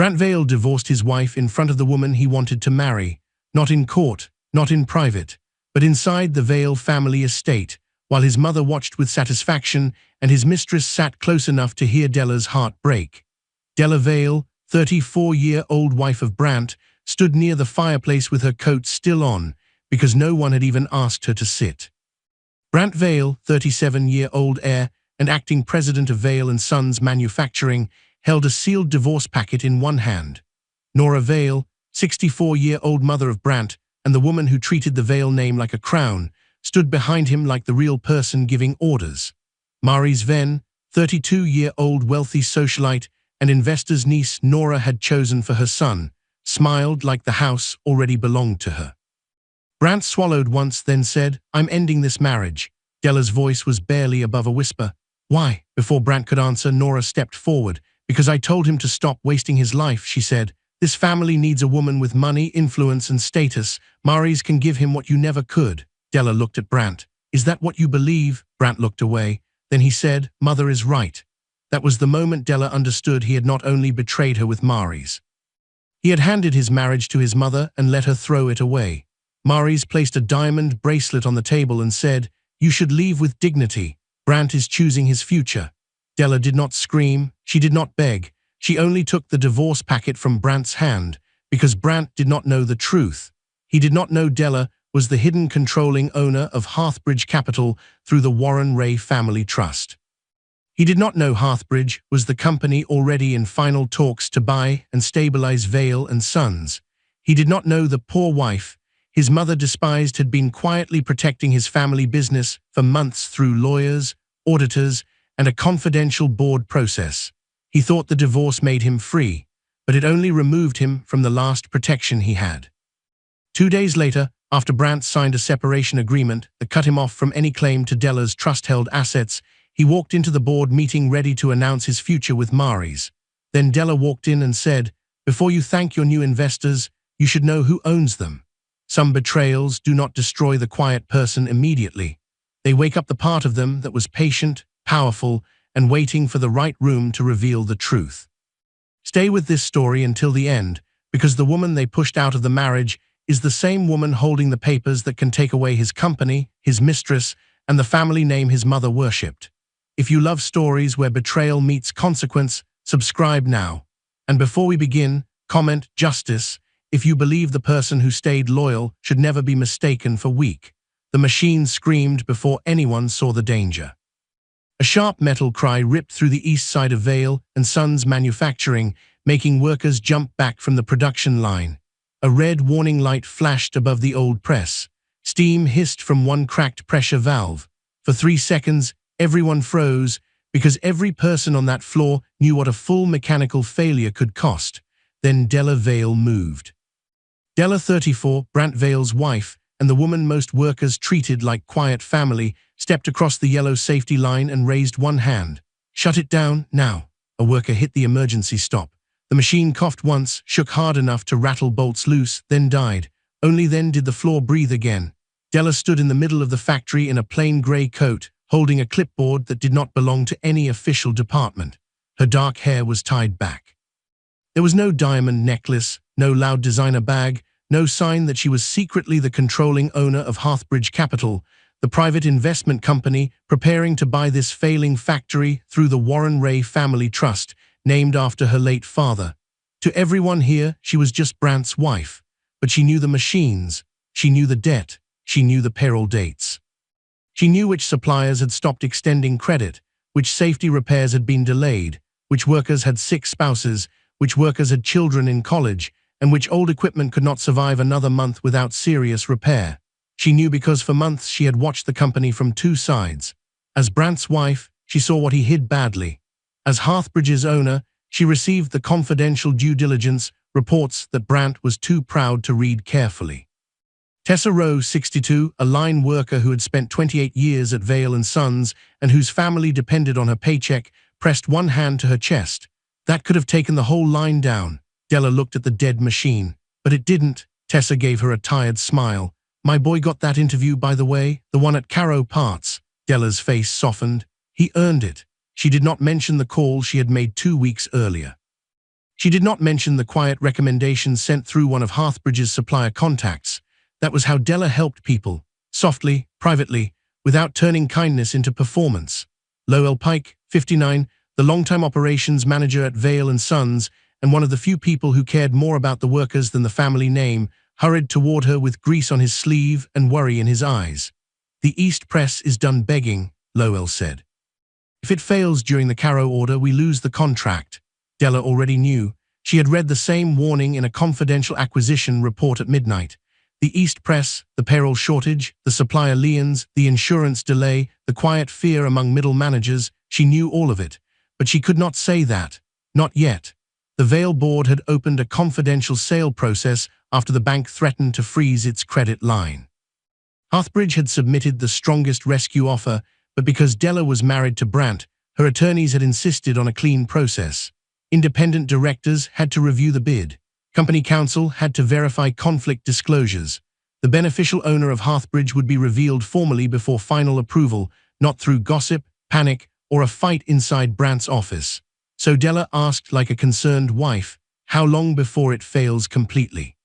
Brant Vale divorced his wife in front of the woman he wanted to marry, not in court, not in private, but inside the Vale family estate, while his mother watched with satisfaction and his mistress sat close enough to hear Della's heart break. Della Vale, 34-year-old wife of Brant, stood near the fireplace with her coat still on, because no one had even asked her to sit. Brant Vale, 37-year-old heir and acting president of Vale & Sons Manufacturing, held a sealed divorce packet in one hand. Nora Vale, 64-year-old mother of Brant, and the woman who treated the Vale name like a crown, stood behind him like the real person giving orders. Mary's Venn, 32-year-old wealthy socialite and investor's niece Nora had chosen for her son, smiled like the house already belonged to her. Brant swallowed once, then said, "I'm ending this marriage." Della's voice was barely above a whisper. "Why?" Before Brant could answer, Nora stepped forward. "Because I told him to stop wasting his life," she said. "This family needs a woman with money, influence, and status. Mary's can give him what you never could." Della looked at Brant. "Is that what you believe?" Brant looked away. Then he said, "Mother is right." That was the moment Della understood he had not only betrayed her with Mary's. He had handed his marriage to his mother and let her throw it away. Mary's placed a diamond bracelet on the table and said, "You should leave with dignity. Brant is choosing his future." Della did not scream, she did not beg, she only took the divorce packet from Brant's hand, because Brant did not know the truth. He did not know Della was the hidden controlling owner of Hearthbridge Capital through the Warren Ray Family Trust. He did not know Hearthbridge was the company already in final talks to buy and stabilize Vale & Sons. He did not know the poor wife his mother despised had been quietly protecting his family business for months through lawyers, auditors, and a confidential board process. He thought the divorce made him free, but it only removed him from the last protection he had. 2 days later, after Brant signed a separation agreement that cut him off from any claim to Della's trust-held assets, he walked into the board meeting ready to announce his future with Mary's. Then Della walked in and said, "Before you thank your new investors, you should know who owns them. Some betrayals do not destroy the quiet person immediately. They wake up the part of them that was patient, powerful, and waiting for the right room to reveal the truth." Stay with this story until the end, because the woman they pushed out of the marriage is the same woman holding the papers that can take away his company, his mistress, and the family name his mother worshipped. If you love stories where betrayal meets consequence, subscribe now. And before we begin, comment "Justice" if you believe the person who stayed loyal should never be mistaken for weak. The machine screamed before anyone saw the danger. A sharp metal cry ripped through the east side of Vale & Sons Manufacturing, making workers jump back from the production line. A red warning light flashed above the old press. Steam hissed from one cracked pressure valve. For 3 seconds, everyone froze, because every person on that floor knew what a full mechanical failure could cost. Then Della Vale moved. Della, 34, Brant Vale's wife, and the woman most workers treated like quiet family, stepped across the yellow safety line and raised one hand. "Shut it down, now." A worker hit the emergency stop. The machine coughed once, shook hard enough to rattle bolts loose, then died. Only then did the floor breathe again. Della stood in the middle of the factory in a plain grey coat, holding a clipboard that did not belong to any official department. Her dark hair was tied back. There was no diamond necklace, no loud designer bag, no sign that she was secretly the controlling owner of Hearthbridge Capital, the private investment company preparing to buy this failing factory through the Warren Ray Family Trust, named after her late father. To everyone here, she was just Brant's wife, but she knew the machines, she knew the debt, she knew the payroll dates. She knew which suppliers had stopped extending credit, which safety repairs had been delayed, which workers had sick spouses, which workers had children in college, and which old equipment could not survive another month without serious repair. She knew because for months she had watched the company from 2 sides. As Brant's wife, she saw what he hid badly. As Hearthbridge's owner, she received the confidential due diligence reports that Brant was too proud to read carefully. Tessa Rose, 62, a line worker who had spent 28 years at Vale & Sons and whose family depended on her paycheck, pressed one hand to her chest. That could have taken the whole line down. Della looked at the dead machine. But it didn't. Tessa gave her a tired smile. "My boy got that interview, by the way, the one at Caro Parts." Della's face softened. "He earned it." She did not mention the call she had made 2 weeks earlier. She did not mention the quiet recommendations sent through one of Hearthbridge's supplier contacts. That was how Della helped people, softly, privately, without turning kindness into performance. Lowell Pike, 59, the longtime operations manager at Vale & Sons, and one of the few people who cared more about the workers than the family name, hurried toward her with grease on his sleeve and worry in his eyes. "The East Press is done begging," Lowell said. "If it fails during the Caro order, we lose the contract." Della already knew. She had read the same warning in a confidential acquisition report at midnight. The East Press, the payroll shortage, the supplier liens, the insurance delay, the quiet fear among middle managers, she knew all of it. But she could not say that. Not yet. The Vale board had opened a confidential sale process after the bank threatened to freeze its credit line. Hearthbridge had submitted the strongest rescue offer, but because Della was married to Brandt, her attorneys had insisted on a clean process. Independent directors had to review the bid. Company counsel had to verify conflict disclosures. The beneficial owner of Hearthbridge would be revealed formally before final approval, not through gossip, panic, or a fight inside Brandt's office. So Della asked like a concerned wife, how long before it fails completely?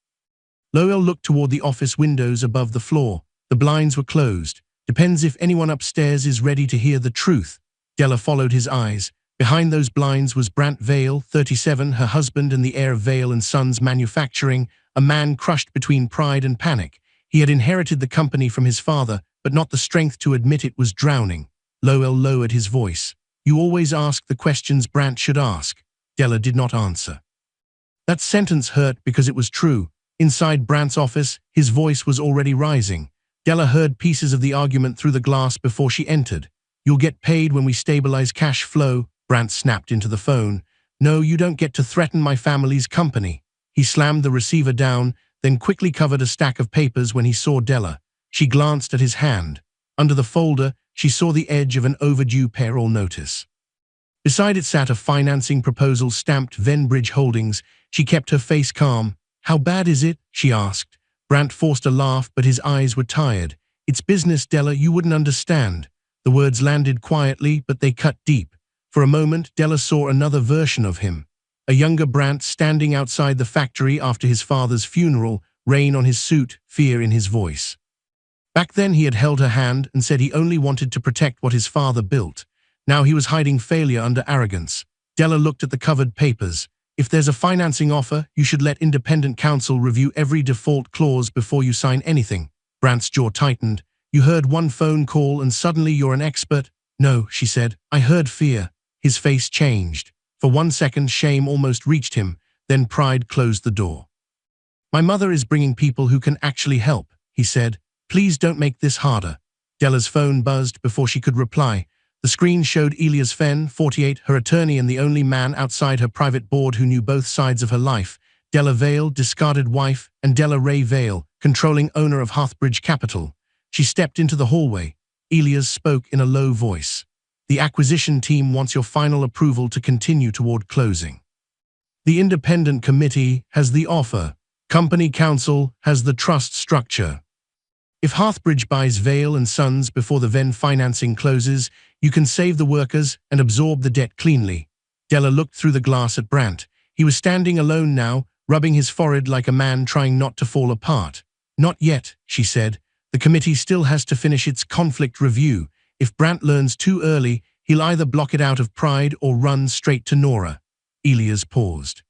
Lowell looked toward the office windows above the floor. The blinds were closed. Depends if anyone upstairs is ready to hear the truth. Della followed his eyes. Behind those blinds was Brandt Vale, 37, her husband and the heir of Vale & Sons Manufacturing, a man crushed between pride and panic. He had inherited the company from his father, but not the strength to admit it was drowning. Lowell lowered his voice. "You always ask the questions Brandt should ask." Della did not answer. That sentence hurt because it was true. Inside Brandt's office, his voice was already rising. Della heard pieces of the argument through the glass before she entered. "You'll get paid when we stabilize cash flow," Brandt snapped into the phone. "No, you don't get to threaten my family's company." He slammed the receiver down, then quickly covered a stack of papers when he saw Della. She glanced at his hand. Under the folder, she saw the edge of an overdue payroll notice. Beside it sat a financing proposal stamped Venbridge Holdings. She kept her face calm. "How bad is it?" she asked. Brandt forced a laugh, but his eyes were tired. "It's business, Della, you wouldn't understand." The words landed quietly, but they cut deep. For a moment, Della saw another version of him. A younger Brandt standing outside the factory after his father's funeral, rain on his suit, fear in his voice. Back then he had held her hand and said he only wanted to protect what his father built. Now he was hiding failure under arrogance. Della looked at the covered papers. "If there's a financing offer, you should let independent counsel review every default clause before you sign anything." Brandt's jaw tightened. "You heard one phone call and suddenly you're an expert?" "No," she said. "I heard fear." His face changed. For 1 second, shame almost reached him, then pride closed the door. "My mother is bringing people who can actually help," he said. "Please don't make this harder." Della's phone buzzed before she could reply. The screen showed Elias Fenn, 48, her attorney and the only man outside her private board who knew both sides of her life. Della Vale, discarded wife, and Della Ray Vale, controlling owner of Hearthbridge Capital. She stepped into the hallway. Elias spoke in a low voice. "The acquisition team wants your final approval to continue toward closing. The independent committee has the offer. Company counsel has the trust structure. If Hearthbridge buys Vale & Sons before the Venn financing closes, you can save the workers and absorb the debt cleanly." Della looked through the glass at Brandt. He was standing alone now, rubbing his forehead like a man trying not to fall apart. "Not yet," she said. "The committee still has to finish its conflict review. If Brandt learns too early, he'll either block it out of pride or run straight to Nora." Elias paused.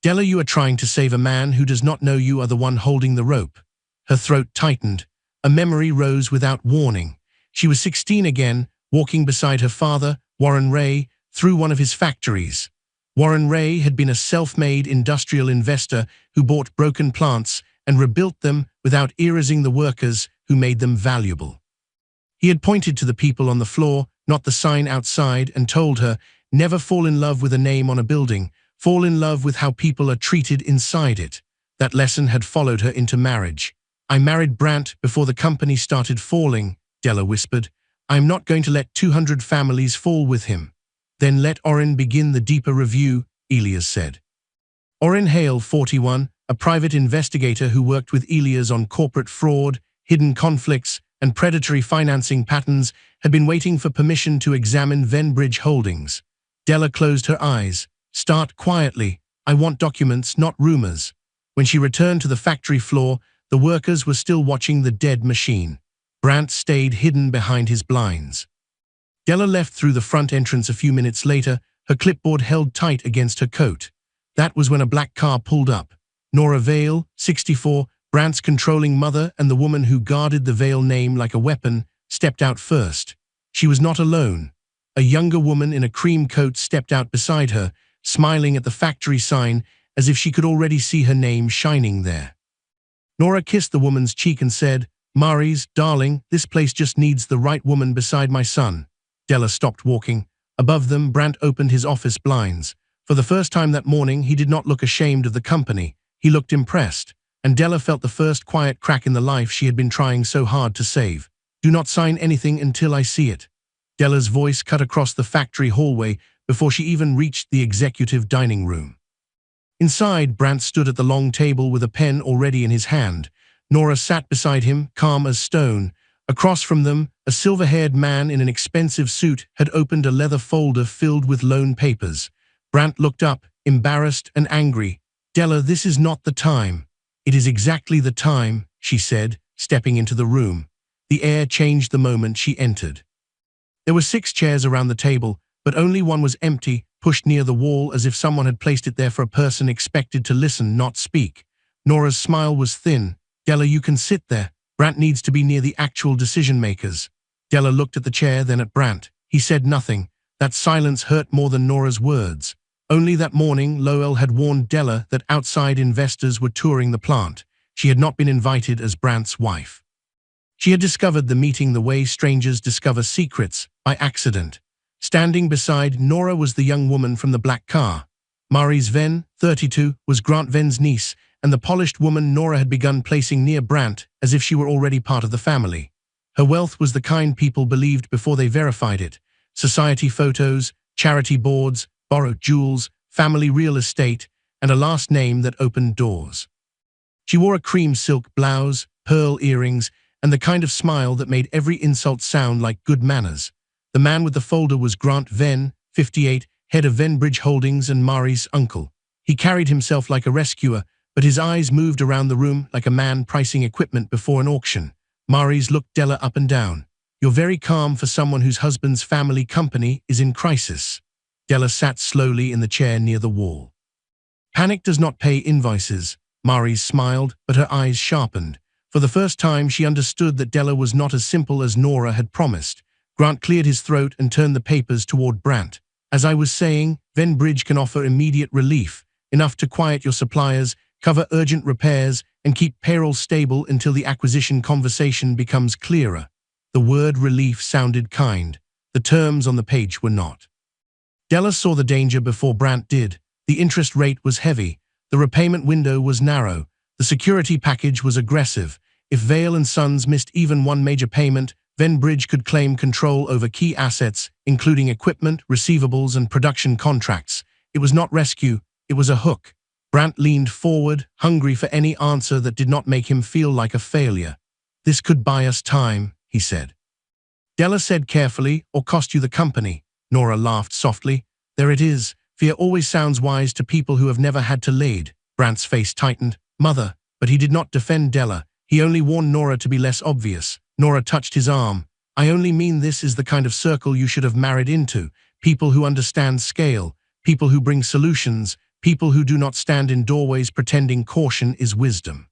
"Della, you are trying to save a man who does not know you are the one holding the rope." Her throat tightened. A memory rose without warning. She was 16 again, walking beside her father, Warren Ray, through one of his factories. Warren Ray had been a self-made industrial investor who bought broken plants and rebuilt them without erasing the workers who made them valuable. He had pointed to the people on the floor, not the sign outside, and told her, "Never fall in love with a name on a building. Fall in love with how people are treated inside it." That lesson had followed her into marriage. "I married Brandt before the company started falling," Della whispered. "I'm not going to let 200 families fall with him." "Then let Orrin begin the deeper review," Elias said. Orrin Hale, 41, a private investigator who worked with Elias on corporate fraud, hidden conflicts, and predatory financing patterns, had been waiting for permission to examine Venbridge Holdings. Della closed her eyes. "Start quietly. I want documents, not rumors. When she returned to the factory floor, the workers were still watching the dead machine. Brandt stayed hidden behind his blinds. Della left through the front entrance a few minutes later, her clipboard held tight against her coat. That was when a black car pulled up. Nora Vale, 64, Brandt's controlling mother and the woman who guarded the Vale name like a weapon, stepped out first. She was not alone. A younger woman in a cream coat stepped out beside her, smiling at the factory sign as if she could already see her name shining there. Nora kissed the woman's cheek and said, "Maurice, darling, this place just needs the right woman beside my son." Della stopped walking. Above them, Brandt opened his office blinds. For the first time that morning, he did not look ashamed of the company. He looked impressed, and Della felt the first quiet crack in the life she had been trying so hard to save. "Do not sign anything until I see it." Della's voice cut across the factory hallway before she even reached the executive dining room. Inside, Brandt stood at the long table with a pen already in his hand. Nora sat beside him, calm as stone. Across from them, a silver-haired man in an expensive suit had opened a leather folder filled with loan papers. Brandt looked up, embarrassed and angry. "Della, this is not the time." "It is exactly the time," she said, stepping into the room. The air changed the moment she entered. There were 6 chairs around the table, but only one was empty, pushed near the wall as if someone had placed it there for a person expected to listen, not speak. Nora's smile was thin. "Della, you can sit there. Brandt needs to be near the actual decision-makers." Della looked at the chair, then at Brandt. He said nothing. That silence hurt more than Nora's words. Only that morning, Lowell had warned Della that outside investors were touring the plant. She had not been invited as Brandt's wife. She had discovered the meeting the way strangers discover secrets, by accident. Standing beside Nora was the young woman from the black car. Maurice Venn, 32, was Grant Venn's niece, and the polished woman Nora had begun placing near Brandt as if she were already part of the family. Her wealth was the kind people believed before they verified it. Society photos, charity boards, borrowed jewels, family real estate, and a last name that opened doors. She wore a cream silk blouse, pearl earrings, and the kind of smile that made every insult sound like good manners. The man with the folder was Grant Venn, 58, head of Venbridge Holdings and Mari's uncle. He carried himself like a rescuer, but his eyes moved around the room like a man pricing equipment before an auction. Maurice looked Della up and down. "You're very calm for someone whose husband's family company is in crisis." Della sat slowly in the chair near the wall. "Panic does not pay invoices." Maurice smiled, but her eyes sharpened. For the first time, she understood that Della was not as simple as Nora had promised. Grant cleared his throat and turned the papers toward Brandt. "As I was saying, Venbridge can offer immediate relief, enough to quiet your suppliers, cover urgent repairs, and keep payroll stable until the acquisition conversation becomes clearer." The word relief sounded kind. The terms on the page were not. Della saw the danger before Brandt did. The interest rate was heavy. The repayment window was narrow. The security package was aggressive. If Vale and Sons missed even one major payment, Venbridge could claim control over key assets, including equipment, receivables, and production contracts. It was not rescue, it was a hook. Brandt leaned forward, hungry for any answer that did not make him feel like a failure. "This could buy us time," he said. Della said carefully, "or cost you the company." Nora laughed softly. "There it is. Fear always sounds wise to people who have never had to lead." Brandt's face tightened. "Mother," but he did not defend Della. He only warned Nora to be less obvious. Nora touched his arm. "I only mean this is the kind of circle you should have married into. People who understand scale, people who bring solutions, people who do not stand in doorways pretending caution is wisdom."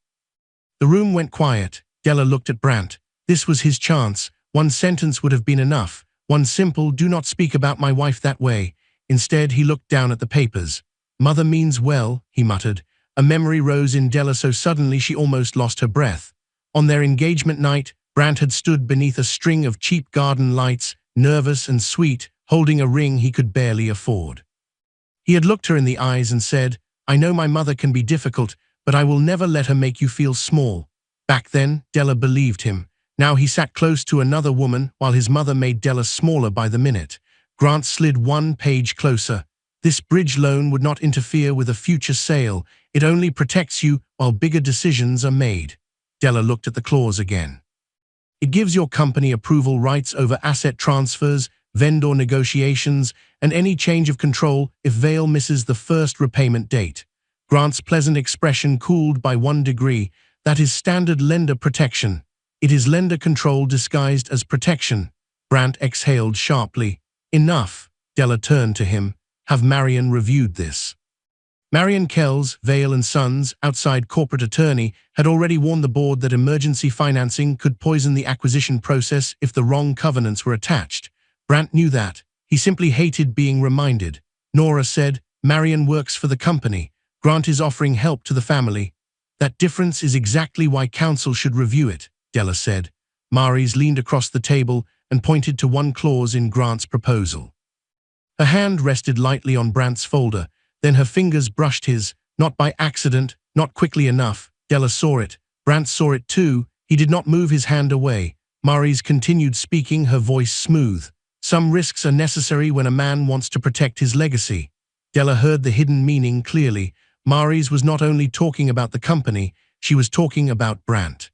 The room went quiet. Della looked at Brandt. This was his chance. One sentence would have been enough. One simple, "Do not speak about my wife that way." Instead, he looked down at the papers. "Mother means well," he muttered. A memory rose in Della so suddenly she almost lost her breath. On their engagement night, Brandt had stood beneath a string of cheap garden lights, nervous and sweet, holding a ring he could barely afford. He had looked her in the eyes and said, "I know my mother can be difficult, but I will never let her make you feel small." Back then, Della believed him. Now he sat close to another woman while his mother made Della smaller by the minute. Grant slid one page closer. "This bridge loan would not interfere with a future sale. It only protects you while bigger decisions are made." Della looked at the clause again. "It gives your company approval rights over asset transfers, vendor negotiations, and any change of control if Vale misses the first repayment date." Grant's pleasant expression cooled by 1 degree. That is standard lender protection. It is lender control disguised as protection. Brant exhaled sharply. Enough. Della turned to him. Have Marion reviewed this? Marion Kells, Vale & Sons, outside corporate attorney, had already warned the board that emergency financing could poison the acquisition process if the wrong covenants were attached. Brant knew that. He simply hated being reminded. Nora said, Marion works for the company. Grant is offering help to the family. That difference is exactly why counsel should review it, Della said. Maries leaned across the table and pointed to one clause in Grant's proposal. Her hand rested lightly on Brant's folder, then her fingers brushed his, not by accident, not quickly enough. Della saw it. Brant saw it too. He did not move his hand away. Maries continued speaking, her voice smooth. Some risks are necessary when a man wants to protect his legacy. Della heard the hidden meaning clearly. Maries was not only talking about the company, she was talking about Brant.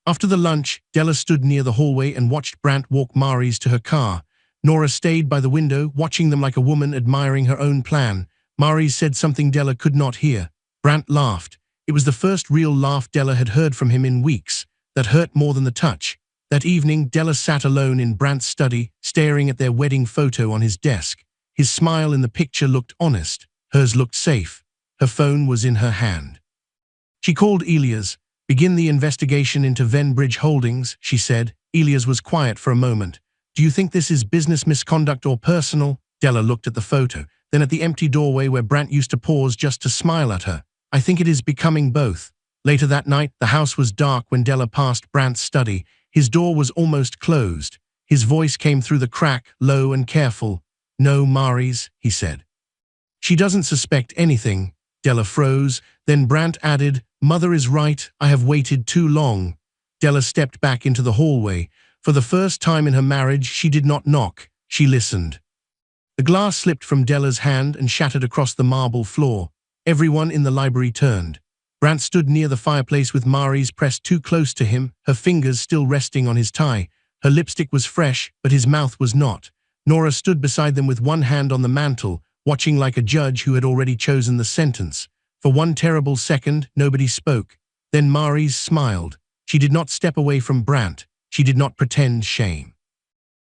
After the lunch, Della stood near the hallway and watched Brant walk Maries to her car. Nora stayed by the window, watching them like a woman admiring her own plan. Maries said something Della could not hear. Brant laughed. It was the first real laugh Della had heard from him in weeks. That hurt more than the touch. That evening, Della sat alone in Brant's study, staring at their wedding photo on his desk. His smile in the picture looked honest. Hers looked safe. Her phone was in her hand. She called Elias. Begin the investigation into Venbridge Holdings, she said. Elias was quiet for a moment. Do you think this is business misconduct or personal? Della looked at the photo, then at the empty doorway where Brant used to pause just to smile at her. I think it is becoming both. Later that night, the house was dark when Della passed Brant's study. His door was almost closed. His voice came through the crack, low and careful. No, Maries, he said. She doesn't suspect anything. Della froze. Then Brant added, Mother is right, I have waited too long. Della stepped back into the hallway. For the first time in her marriage, she did not knock. She listened. The glass slipped from Della's hand and shattered across the marble floor. Everyone in the library turned. Brant stood near the fireplace with Maries pressed too close to him, her fingers still resting on his tie. Her lipstick was fresh, but his mouth was not. Nora stood beside them with one hand on the mantel, watching like a judge who had already chosen the sentence. For one terrible second, nobody spoke. Then Maries smiled. She did not step away from Brant. She did not pretend shame.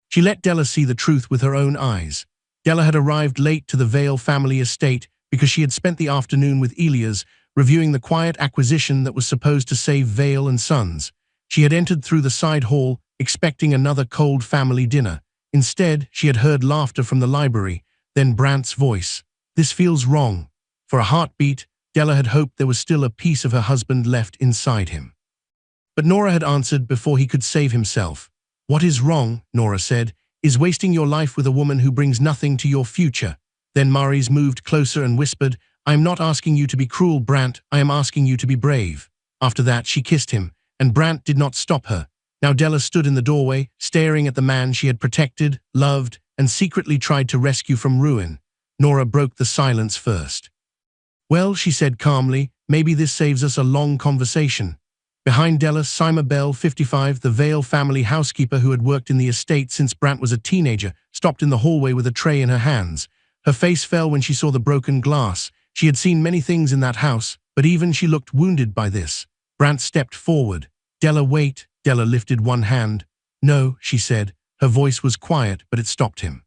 She let Della see the truth with her own eyes. Della had arrived late to the Vale family estate because she had spent the afternoon with Elias, reviewing the quiet acquisition that was supposed to save Vale & Sons. She had entered through the side hall, expecting another cold family dinner. Instead, she had heard laughter from the library, then Brant's voice. This feels wrong. For a heartbeat, Della had hoped there was still a piece of her husband left inside him. But Nora had answered before he could save himself. What is wrong, Nora said, is wasting your life with a woman who brings nothing to your future. Then Maries moved closer and whispered, I am not asking you to be cruel, Brant, I am asking you to be brave. After that, she kissed him, and Brant did not stop her. Now Della stood in the doorway, staring at the man she had protected, loved, and secretly tried to rescue from ruin. Nora broke the silence first. Well, she said calmly, maybe this saves us a long conversation. Behind Della, Sima Bell, 55, the Vale family housekeeper who had worked in the estate since Brant was a teenager, stopped in the hallway with a tray in her hands. Her face fell when she saw the broken glass. She had seen many things in that house, but even she looked wounded by this. Brant stepped forward. Della, wait. Della lifted one hand. No, she said. Her voice was quiet, but it stopped him.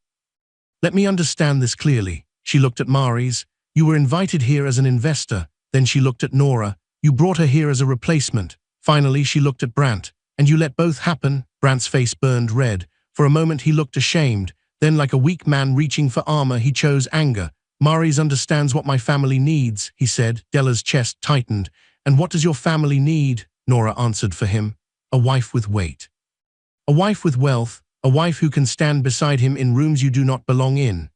Let me understand this clearly. She looked at Maries. You were invited here as an investor. Then she looked at Nora. You brought her here as a replacement. Finally, she looked at Brant. And you let both happen? Brant's face burned red. For a moment, he looked ashamed. Then, like a weak man reaching for armor, he chose anger. Maries understands what my family needs, he said. Della's chest tightened. And what does your family need? Nora answered for him. A wife with weight. A wife with wealth. A wife who can stand beside him in rooms you do not belong in.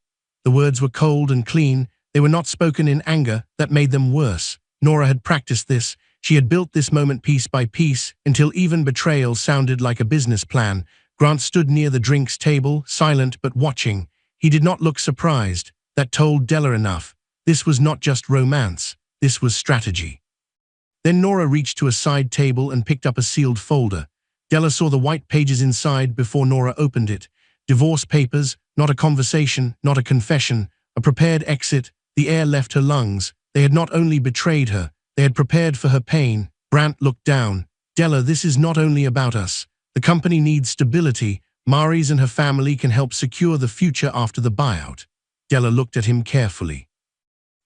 The words were cold and clean. They were not spoken in anger. That made them worse. Nora had practiced this. She had built this moment piece by piece until even betrayal sounded like a business plan. Grant stood near the drinks table, silent but watching. He did not look surprised. That told Della enough. This was not just romance. This was strategy. Then Nora reached to a side table and picked up a sealed folder. Della saw the white pages inside before Nora opened it. Divorce papers, not a conversation, not a confession, a prepared exit. The air left her lungs. They had not only betrayed her, they had prepared for her pain. Brant looked down. Della, this is not only about us. The company needs stability. Mary's and her family can help secure the future after the buyout. Della looked at him carefully.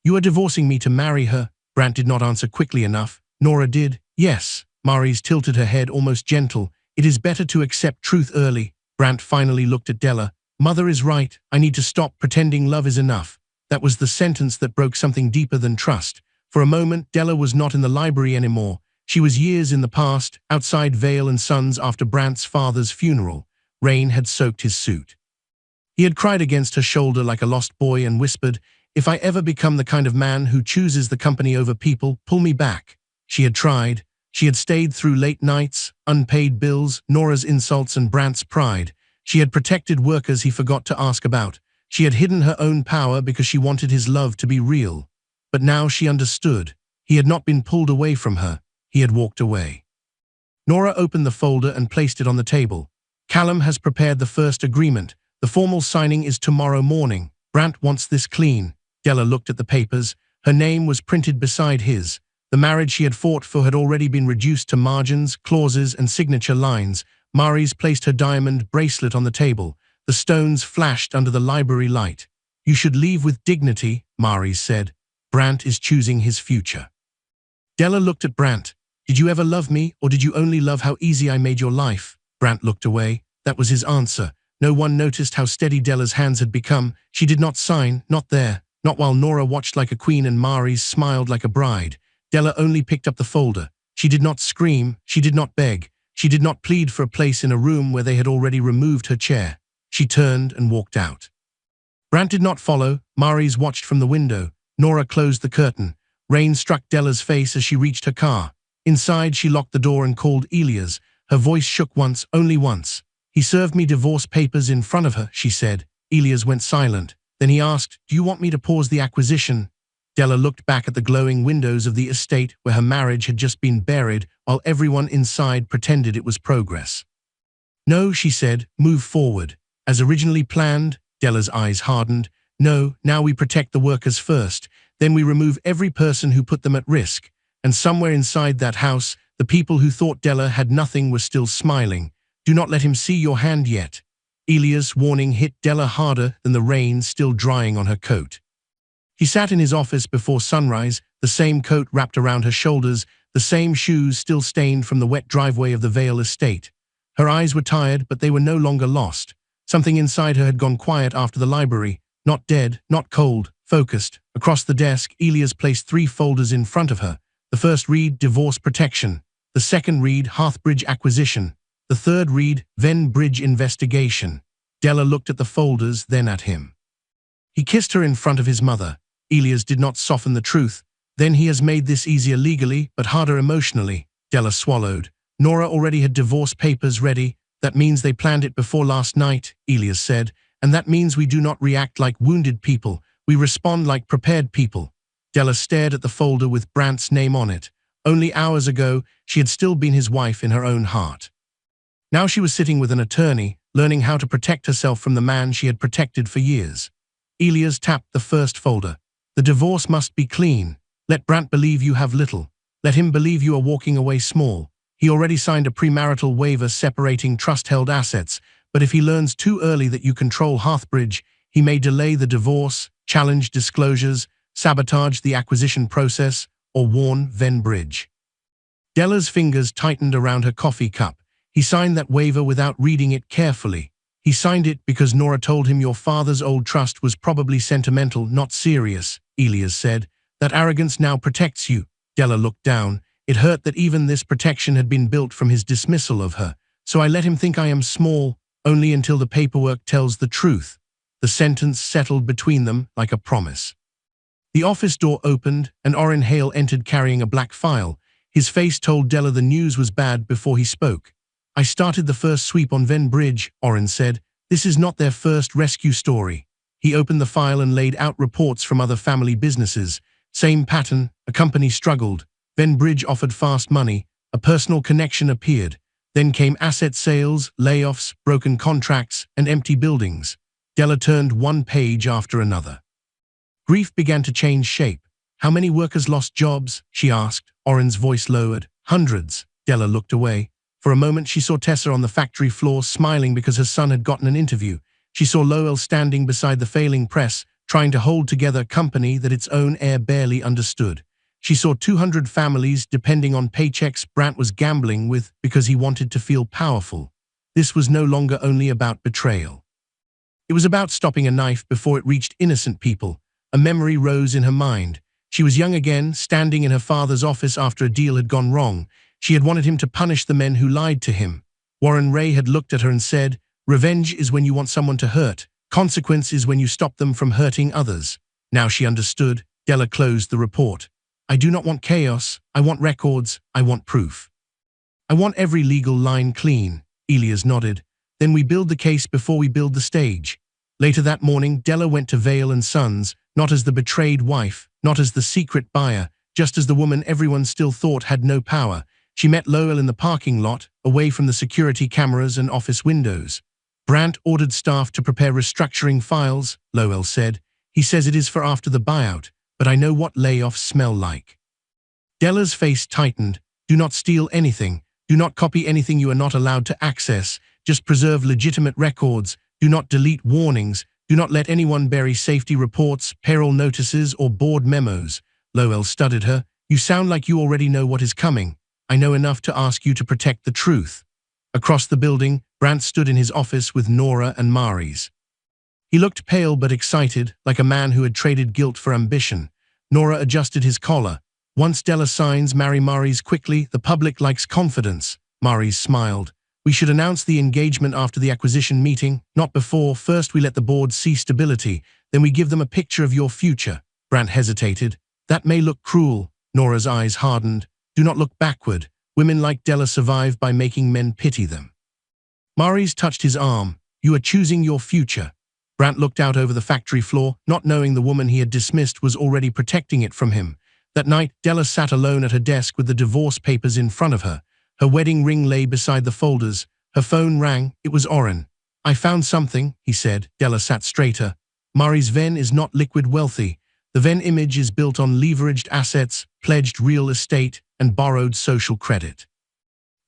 You are divorcing me to marry her? Brant did not answer quickly enough. Nora did. Yes. Mary's tilted her head almost gentle. It is better to accept truth early. Brant finally looked at Della. Mother is right. I need to stop pretending love is enough. That was the sentence that broke something deeper than trust. For a moment, Della was not in the library anymore. She was years in the past, outside Vale & Sons after Brant's father's funeral. Rain had soaked his suit. He had cried against her shoulder like a lost boy and whispered, "If I ever become the kind of man who chooses the company over people, pull me back." She had tried. She had stayed through late nights, unpaid bills, Nora's insults and Brant's pride. She had protected workers he forgot to ask about. She had hidden her own power because she wanted his love to be real. But now she understood. He had not been pulled away from her. He had walked away. Nora opened the folder and placed it on the table. Callum has prepared the first agreement. The formal signing is tomorrow morning. Brant wants this clean. Della looked at the papers. Her name was printed beside his. The marriage she had fought for had already been reduced to margins, clauses, and signature lines. Mary's placed her diamond bracelet on the table. The stones flashed under the library light. You should leave with dignity, Mary's said. Brant is choosing his future. Della looked at Brant. Did you ever love me, or did you only love how easy I made your life? Brant looked away. That was his answer. No one noticed how steady Della's hands had become. She did not sign, not there. Not while Nora watched like a queen and Mary's smiled like a bride. Della only picked up the folder. She did not scream. She did not beg. She did not plead for a place in a room where they had already removed her chair. She turned and walked out. Brant did not follow. Mary's watched from the window. Nora closed the curtain. Rain struck Della's face as she reached her car. Inside, she locked the door and called Elias. Her voice shook once, only once. He served me divorce papers in front of her, she said. Elias went silent. Then he asked, do you want me to pause the acquisition? Della looked back at the glowing windows of the estate where her marriage had just been buried, while everyone inside pretended it was progress. No, she said, move forward. As originally planned, Della's eyes hardened. No, now we protect the workers first. Then we remove every person who put them at risk. And somewhere inside that house, the people who thought Della had nothing were still smiling. Do not let him see your hand yet. Elias' warning hit Della harder than the rain still drying on her coat. He sat in his office before sunrise, the same coat wrapped around her shoulders, the same shoes still stained from the wet driveway of the Vale estate. Her eyes were tired, but they were no longer lost. Something inside her had gone quiet after the library. Not dead, not cold, focused. Across the desk, Elias placed 3 folders in front of her. The first read, Divorce Protection. The second read, Hearthbridge Acquisition. The third read, Ven Bridge Investigation. Della looked at the folders, then at him. He kissed her in front of his mother. Elias did not soften the truth. Then he has made this easier legally, but harder emotionally. Della swallowed. Nora already had divorce papers ready. That means they planned it before last night, Elias said. And that means we do not react like wounded people. We respond like prepared people. Della stared at the folder with Brant's name on it. Only hours ago, she had still been his wife in her own heart. Now she was sitting with an attorney, learning how to protect herself from the man she had protected for years. Elias tapped the first folder. The divorce must be clean. Let Brant believe you have little. Let him believe you are walking away small. He already signed a premarital waiver separating trust-held assets, but if he learns too early that you control Hearthbridge, he may delay the divorce, challenge disclosures, sabotage the acquisition process, or warn Ven Bridge. Della's fingers tightened around her coffee cup. He signed that waiver without reading it carefully. He signed it because Nora told him your father's old trust was probably sentimental, not serious, Elias said. That arrogance now protects you. Della looked down. It hurt that even this protection had been built from his dismissal of her. So I let him think I am small, only until the paperwork tells the truth. The sentence settled between them like a promise. The office door opened, and Orrin Hale entered carrying a black file. His face told Della the news was bad before he spoke. I started the first sweep on Ven Bridge, Orrin said. This is not their first rescue story. He opened the file and laid out reports from other family businesses. Same pattern, a company struggled. Ven Bridge offered fast money. A personal connection appeared. Then came asset sales, layoffs, broken contracts, and empty buildings. Della turned one page after another. Grief began to change shape. How many workers lost jobs? She asked. Oren's voice lowered. Hundreds. Della looked away. For a moment she saw Tessa on the factory floor smiling because her son had gotten an interview. She saw Lowell standing beside the failing press, trying to hold together a company that its own heir barely understood. She saw 200 families depending on paychecks Brant was gambling with because he wanted to feel powerful. This was no longer only about betrayal. It was about stopping a knife before it reached innocent people. A memory rose in her mind. She was young again, standing in her father's office after a deal had gone wrong. She had wanted him to punish the men who lied to him. Warren Ray had looked at her and said, "Revenge is when you want someone to hurt. Consequence is when you stop them from hurting others." Now she understood. Della closed the report. "I do not want chaos. I want records. I want proof. I want every legal line clean." Elias nodded. "Then we build the case before we build the stage." Later that morning, Della went to Vale & Sons, not as the betrayed wife, not as the secret buyer, just as the woman everyone still thought had no power. She met Lowell in the parking lot, away from the security cameras and office windows. "Brant ordered staff to prepare restructuring files," Lowell said. "He says it is for after the buyout, but I know what layoffs smell like." Della's face tightened. "Do not steal anything. Do not copy anything you are not allowed to access. Just preserve legitimate records. Do not delete warnings. Do not let anyone bury safety reports, payroll notices, or board memos." Lowell studied her. "You sound like you already know what is coming. I know enough to ask you to protect the truth." Across the building, Brant stood in his office with Nora and Maris. He looked pale but excited, like a man who had traded guilt for ambition. Nora adjusted his collar. "Once Della signs, marry Maris quickly. The public likes confidence." Maris smiled. "We should announce the engagement after the acquisition meeting, not before. First we let the board see stability, then we give them a picture of your future." Brant hesitated. "That may look cruel." Nora's eyes hardened. "Do not look backward. Women like Della survive by making men pity them." Maris touched his arm. "You are choosing your future." Brant looked out over the factory floor, not knowing the woman he had dismissed was already protecting it from him. That night, Della sat alone at her desk with the divorce papers in front of her. Her wedding ring lay beside the folders. Her phone rang. It was Oren. "I found something," he said. Della sat straighter. "Maris Venn is not liquid wealthy. The Venn image is built on leveraged assets, pledged real estate, and borrowed social credit.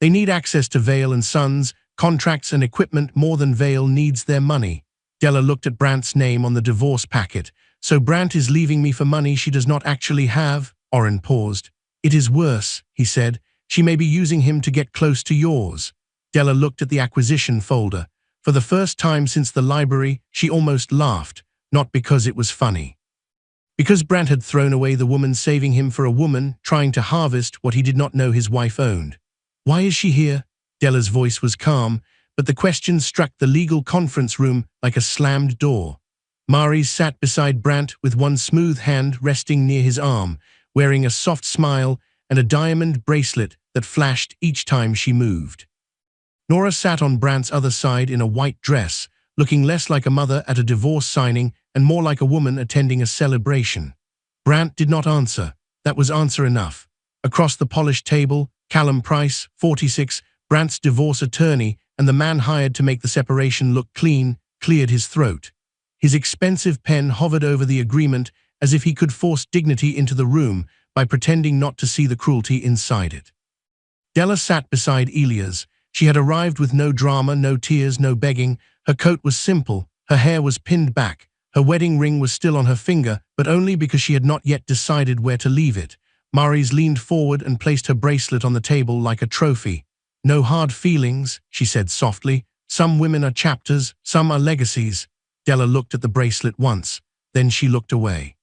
They need access to Vale & Sons, contracts and equipment more than Vale needs their money." Della looked at Brant's name on the divorce packet. "So Brant is leaving me for money she does not actually have?" Oren paused. "It is worse," he said. "She may be using him to get close to yours." Della looked at the acquisition folder. For the first time since the library, she almost laughed, not because it was funny. Because Brant had thrown away the woman saving him for a woman trying to harvest what he did not know his wife owned. "Why is she here?" Della's voice was calm, but the question struck the legal conference room like a slammed door. Maris sat beside Brant with one smooth hand resting near his arm, wearing a soft smile and a diamond bracelet that flashed each time she moved. Nora sat on Brant's other side in a white dress, looking less like a mother at a divorce signing and more like a woman attending a celebration. Brant did not answer. That was answer enough. Across the polished table, Callum Price, 46, Brant's divorce attorney and the man hired to make the separation look clean, cleared his throat. His expensive pen hovered over the agreement as if he could force dignity into the room by pretending not to see the cruelty inside it. Della sat beside Elias. She had arrived with no drama, no tears, no begging. Her coat was simple, her hair was pinned back, her wedding ring was still on her finger, but only because she had not yet decided where to leave it. Maris leaned forward and placed her bracelet on the table like a trophy. "No hard feelings," she said softly. "Some women are chapters, some are legacies." Della looked at the bracelet once, then she looked away.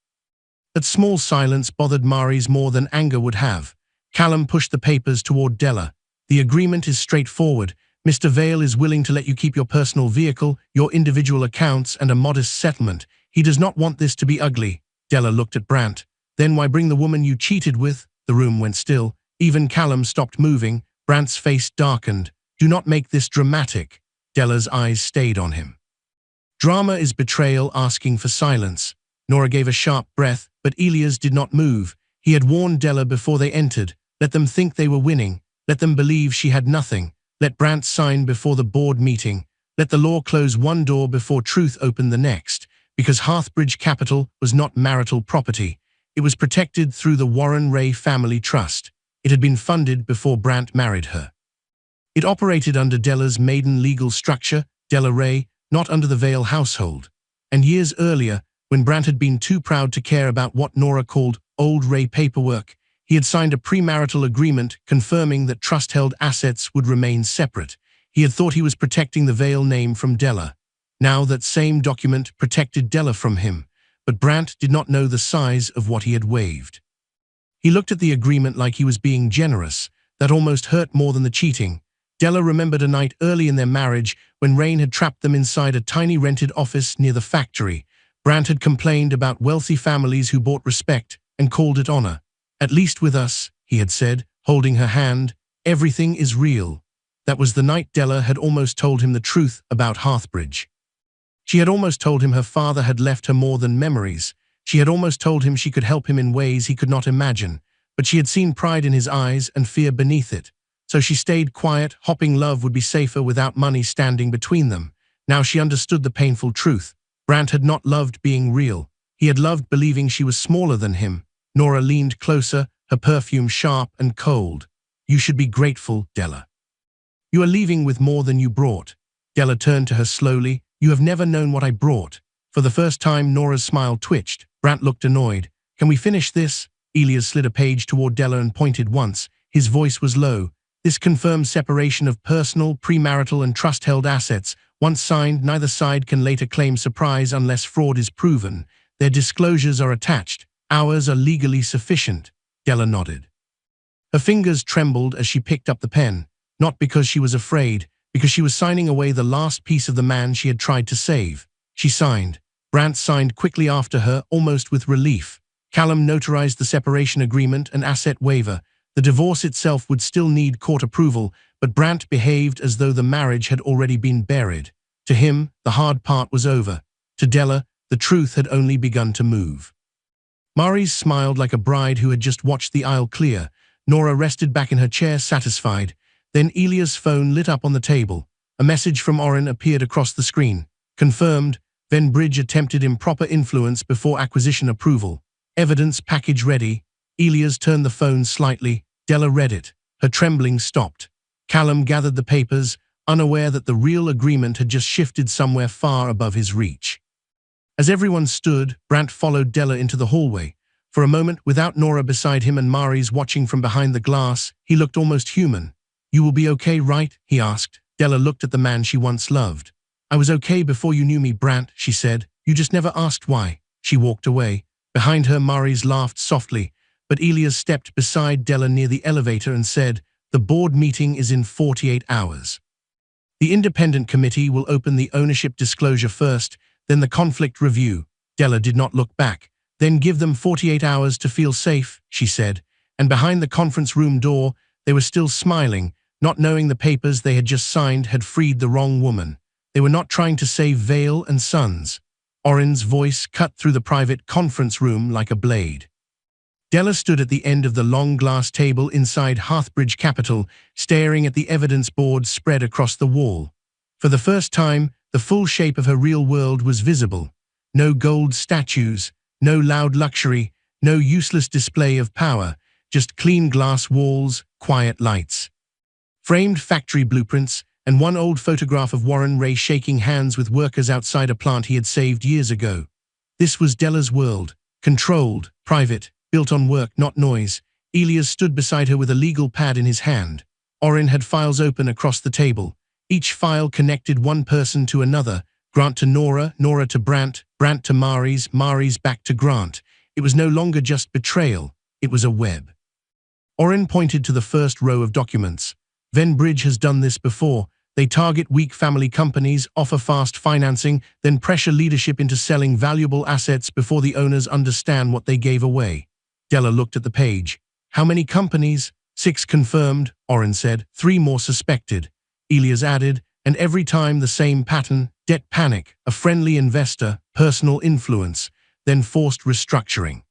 That small silence bothered Maris more than anger would have. Callum pushed the papers toward Della. "The agreement is straightforward. Mr. Vale is willing to let you keep your personal vehicle, your individual accounts, and a modest settlement. He does not want this to be ugly." Della looked at Brant. "Then why bring the woman you cheated with?" The room went still. Even Callum stopped moving. Brant's face darkened. "Do not make this dramatic." Della's eyes stayed on him. "Drama is betrayal asking for silence." Nora gave a sharp breath, but Elias did not move. He had warned Della before they entered. Let them think they were winning. Let them believe she had nothing. Let Brant sign before the board meeting. Let the law close one door before truth opened the next. Because Hearthbridge Capital was not marital property. It was protected through the Warren Ray Family Trust. It had been funded before Brant married her. It operated under Della's maiden legal structure, Della Ray, not under the Vale household. And years earlier, when Brant had been too proud to care about what Nora called old Ray paperwork, he had signed a premarital agreement confirming that trust-held assets would remain separate. He had thought he was protecting the Vale name from Della. Now that same document protected Della from him, but Brant did not know the size of what he had waived. He looked at the agreement like he was being generous. That almost hurt more than the cheating. Della remembered a night early in their marriage when Rain had trapped them inside a tiny rented office near the factory. Brant had complained about wealthy families who bought respect and called it honor. "At least with us," he had said, holding her hand, "everything is real." That was the night Della had almost told him the truth about Hearthbridge. She had almost told him her father had left her more than memories. She had almost told him she could help him in ways he could not imagine, but she had seen pride in his eyes and fear beneath it. So she stayed quiet, hoping love would be safer without money standing between them. Now she understood the painful truth. Brant had not loved being real. He had loved believing she was smaller than him. Nora leaned closer, her perfume sharp and cold. "You should be grateful, Della. You are leaving with more than you brought." Della turned to her slowly. "You have never known what I brought." For the first time, Nora's smile twitched. Brant looked annoyed. "Can we finish this?" Elias slid a page toward Della and pointed once. His voice was low. "This confirms separation of personal, premarital and trust-held assets. Once signed, neither side can later claim surprise unless fraud is proven. Their disclosures are attached. Ours are legally sufficient." Della nodded. Her fingers trembled as she picked up the pen, not because she was afraid, because she was signing away the last piece of the man she had tried to save. She signed. Brant signed quickly after her, almost with relief. Callum notarized the separation agreement and asset waiver. The divorce itself would still need court approval, but Brant behaved as though the marriage had already been buried. To him, the hard part was over. To Della, the truth had only begun to move. Maryse smiled like a bride who had just watched the aisle clear. Nora rested back in her chair, satisfied. Then Elia's phone lit up on the table. A message from Oren appeared across the screen. "Confirmed. Venbridge attempted improper influence before acquisition approval. Evidence package ready." Elias turned the phone slightly. Della read it. Her trembling stopped. Callum gathered the papers, unaware that the real agreement had just shifted somewhere far above his reach. As everyone stood, Brant followed Della into the hallway. For a moment, without Nora beside him and Maryse watching from behind the glass, he looked almost human. "You will be okay, right?" he asked. Della looked at the man she once loved. "I was okay before you knew me, Brant," she said. "You just never asked why." She walked away. Behind her, Maryse laughed softly, but Elias stepped beside Della near the elevator and said, "The board meeting is in 48 hours. The independent committee will open the ownership disclosure first, then the conflict review." Della did not look back. "Then give them 48 hours to feel safe," she said. And behind the conference room door, they were still smiling, not knowing the papers they had just signed had freed the wrong woman. They were not trying to save Vale and Sons. Oren's voice cut through the private conference room like a blade. Della stood at the end of the long glass table inside Hearthbridge Capital, staring at the evidence board spread across the wall. For the first time, the full shape of her real world was visible. No gold statues, no loud luxury, no useless display of power, just clean glass walls, quiet lights. Framed factory blueprints, and one old photograph of Warren Ray shaking hands with workers outside a plant he had saved years ago. This was Della's world, controlled, private, built on work, not noise. Elias stood beside her with a legal pad in his hand. Oren had files open across the table. Each file connected one person to another, Grant to Nora, Nora to Brant, Brant to Maryse, Maryse back to Grant. It was no longer just betrayal, it was a web. Oren pointed to the first row of documents. Venbridge has done this before. They target weak family companies, offer fast financing, then pressure leadership into selling valuable assets before the owners understand what they gave away. Della looked at the page. "How many companies?" "6 confirmed," Oren said. "3 more suspected." Elias added, "And every time the same pattern, debt panic, a friendly investor, personal influence, then forced restructuring."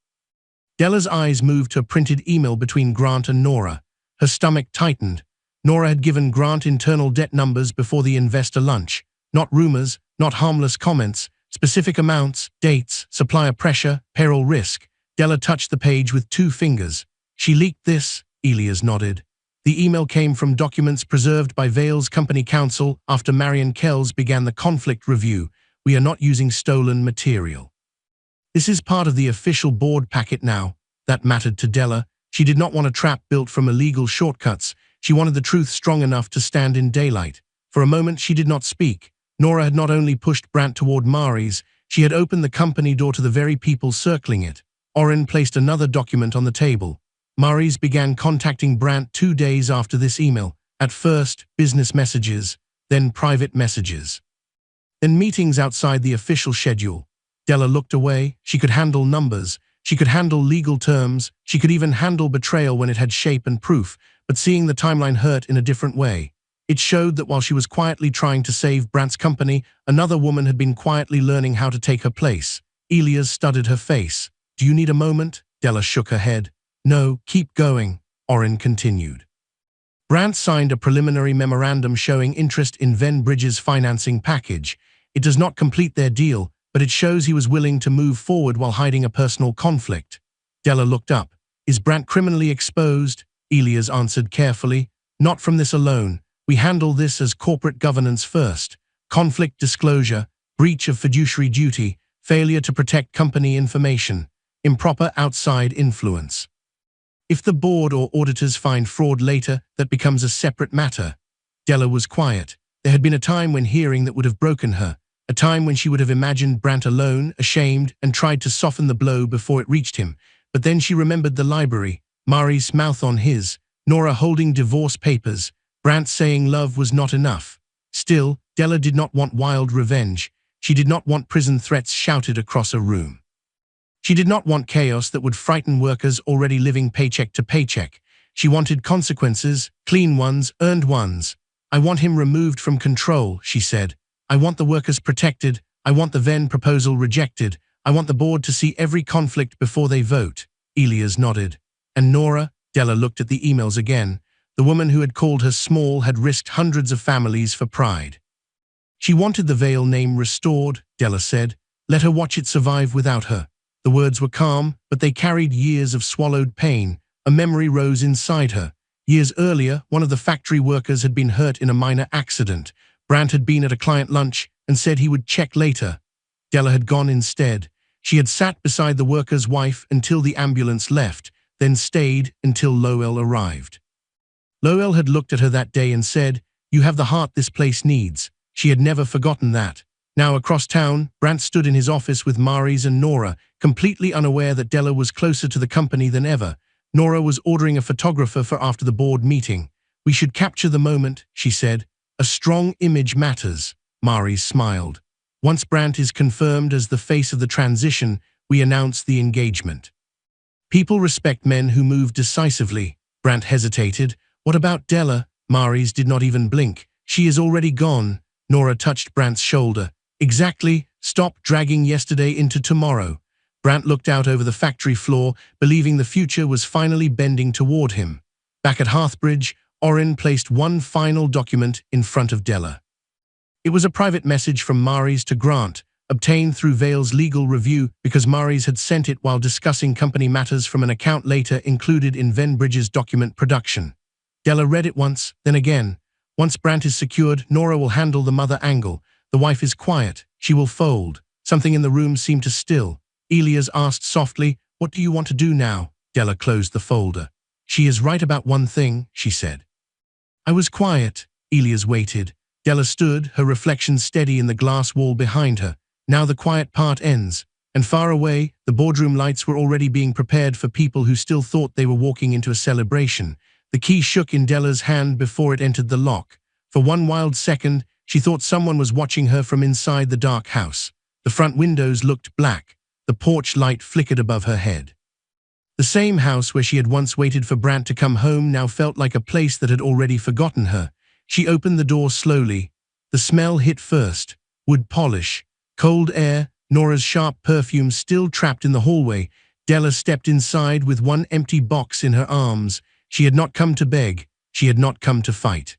Della's eyes moved to a printed email between Grant and Nora. Her stomach tightened. Nora had given Grant internal debt numbers before the investor lunch. Not rumors, not harmless comments, specific amounts, dates, supplier pressure, payroll risk. Della touched the page with 2 fingers. She leaked this, Elias nodded. The email came from documents preserved by Vale's company counsel after Marion Kells began the conflict review. We are not using stolen material. This is part of the official board packet now. That mattered to Della. She did not want a trap built from illegal shortcuts. She wanted the truth strong enough to stand in daylight. For a moment she did not speak. Nora had not only pushed Brandt toward Mari's, she had opened the company door to the very people circling it. Oren placed another document on the table. Mari's began contacting Brandt 2 days after this email. At first, business messages, then private messages. Then meetings outside the official schedule. Della looked away. She could handle numbers. She could handle legal terms. She could even handle betrayal when it had shape and proof. But seeing the timeline hurt in a different way. It showed that while she was quietly trying to save Brandt's company, another woman had been quietly learning how to take her place. Elias studied her face. Do you need a moment? Della shook her head. No, keep going, Oren continued. Brandt signed a preliminary memorandum showing interest in Ven Bridges' financing package. It does not complete their deal, but it shows he was willing to move forward while hiding a personal conflict. Della looked up. Is Brandt criminally exposed? Elias answered carefully. Not from this alone. We handle this as corporate governance first. Conflict disclosure, breach of fiduciary duty, failure to protect company information, improper outside influence. If the board or auditors find fraud later, that becomes a separate matter. Della was quiet. There had been a time when hearing that would have broken her, a time when she would have imagined Brandt alone, ashamed, and tried to soften the blow before it reached him. But then she remembered the library, Mari's mouth on his, Nora holding divorce papers, Brandt saying love was not enough. Still, Della did not want wild revenge. She did not want prison threats shouted across a room. She did not want chaos that would frighten workers already living paycheck to paycheck. She wanted consequences, clean ones, earned ones. I want him removed from control, she said. I want the workers protected. I want the Ven proposal rejected. I want the board to see every conflict before they vote. Elias nodded. And Nora? Della looked at the emails again. The woman who had called her small had risked hundreds of families for pride. She wanted the Vale name restored, Della said. Let her watch it survive without her. The words were calm, but they carried years of swallowed pain. A memory rose inside her. Years earlier, one of the factory workers had been hurt in a minor accident. Brandt had been at a client lunch and said he would check later. Della had gone instead. She had sat beside the worker's wife until the ambulance left, then stayed until Lowell arrived. Lowell had looked at her that day and said, "You have the heart this place needs." She had never forgotten that. Now across town, Brandt stood in his office with Mari's and Nora, completely unaware that Della was closer to the company than ever. Nora was ordering a photographer for after the board meeting. "We should capture the moment," she said. "A strong image matters." Mari's smiled. "Once Brandt is confirmed as the face of the transition, we announce the engagement." People respect men who move decisively. Brandt hesitated. "What about Della?" Mari's did not even blink. "She is already gone." Nora touched Brandt's shoulder. "Exactly. Stop dragging yesterday into tomorrow." Brandt looked out over the factory floor, believing the future was finally bending toward him. Back at Hearthbridge, Oren placed one final document in front of Della. It was a private message from Mari's to Grant, obtained through Vale's legal review because Mari's had sent it while discussing company matters from an account later included in Ven Bridges' document production. Della read it once, then again. Once Brandt is secured, Nora will handle the mother angle. The wife is quiet. She will fold. Something in the room seemed to still. Elias asked softly, "What do you want to do now?" Della closed the folder. "She is right about one thing," she said. I was quiet. Elias waited. Della stood, her reflection steady in the glass wall behind her. Now the quiet part ends. And far away, the boardroom lights were already being prepared for people who still thought they were walking into a celebration. The key shook in Della's hand before it entered the lock. For one wild second, she thought someone was watching her from inside the dark house. The front windows looked black. The porch light flickered above her head. The same house where she had once waited for Brandt to come home now felt like a place that had already forgotten her. She opened the door slowly. The smell hit first. Wood polish. Cold air. Nora's sharp perfume still trapped in the hallway. Della stepped inside with one empty box in her arms. She had not come to beg. She had not come to fight.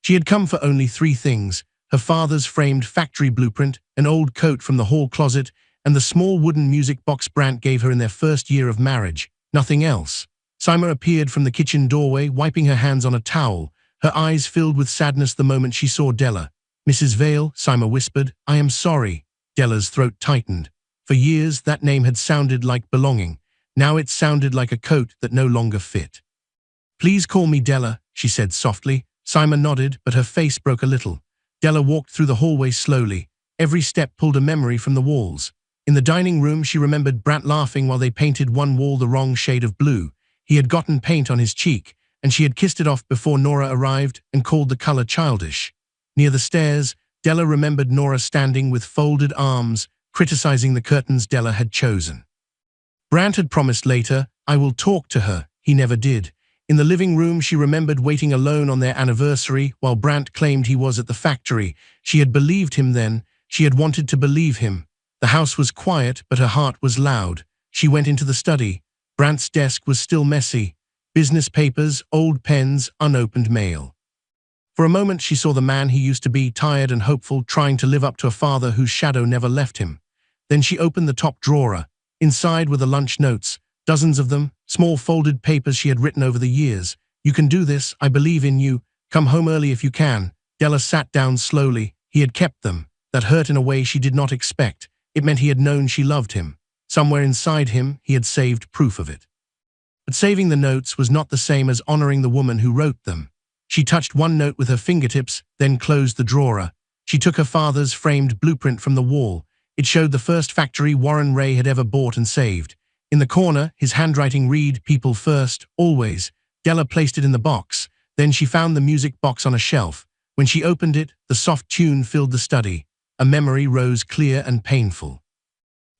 She had come for only 3 things: her father's framed factory blueprint, an old coat from the hall closet, and the small wooden music box Brant gave her in their first year of marriage. Nothing else. Sima appeared from the kitchen doorway, wiping her hands on a towel, her eyes filled with sadness the moment she saw Della. "Mrs. Vale," Sima whispered, "I am sorry." Della's throat tightened. For years, that name had sounded like belonging. Now it sounded like a coat that no longer fit. "Please call me Della," she said softly. Sima nodded, but her face broke a little. Della walked through the hallway slowly. Every step pulled a memory from the walls. In the dining room, she remembered Brant laughing while they painted one wall the wrong shade of blue. He had gotten paint on his cheek, and she had kissed it off before Nora arrived and called the color childish. Near the stairs, Della remembered Nora standing with folded arms, criticizing the curtains Della had chosen. Brant had promised later, "I will talk to her." He never did. In the living room, she remembered waiting alone on their anniversary while Brant claimed he was at the factory. She had believed him then. She had wanted to believe him. The house was quiet, but her heart was loud. She went into the study. Brant's desk was still messy. Business papers, old pens, unopened mail. For a moment, she saw the man he used to be, tired and hopeful, trying to live up to a father whose shadow never left him. Then she opened the top drawer. Inside were the lunch notes, dozens of them, small folded papers she had written over the years. "You can do this. I believe in you. Come home early if you can." Della sat down slowly. He had kept them. That hurt in a way she did not expect. It meant he had known she loved him. Somewhere inside him, he had saved proof of it. But saving the notes was not the same as honoring the woman who wrote them. She touched one note with her fingertips, then closed the drawer. She took her father's framed blueprint from the wall. It showed the first factory Warren Ray had ever bought and saved. In the corner, his handwriting read, "People first, always." Della placed it in the box. Then she found the music box on a shelf. When she opened it, the soft tune filled the study. A memory rose clear and painful.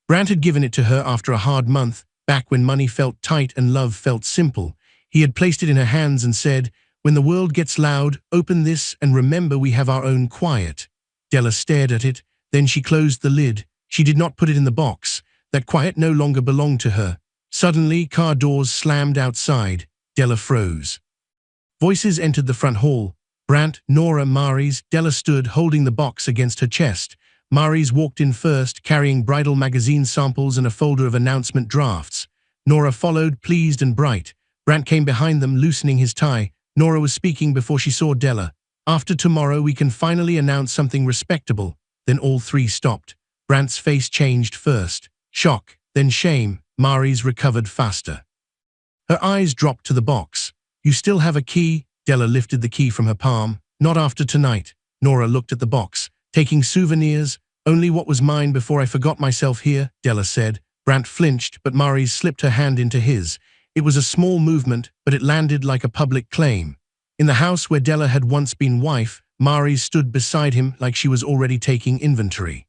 Brant had given it to her after a hard month, back when money felt tight and love felt simple. He had placed it in her hands and said, "When the world gets loud, open this and remember we have our own quiet." Della stared at it, then she closed the lid. She did not put it in the box. That quiet no longer belonged to her. Suddenly, car doors slammed outside. Della froze. Voices entered the front hall. Brant, Nora, Mary's. Della stood, holding the box against her chest. Mary's walked in first, carrying bridal magazine samples and a folder of announcement drafts. Nora followed, pleased and bright. Brant came behind them, loosening his tie. Nora was speaking before she saw Della. "After tomorrow, we can finally announce something respectable." Then all three stopped. Brant's face changed first. Shock, then shame. Mary's recovered faster. Her eyes dropped to the box. "You still have a key?" Della lifted the key from her palm. "Not after tonight." Nora looked at the box. "Taking souvenirs? Only what was mine before I forgot myself here," Della said. Brant flinched, but Mary's slipped her hand into his. It was a small movement, but it landed like a public claim. In the house where Della had once been wife, Mary's stood beside him like she was already taking inventory.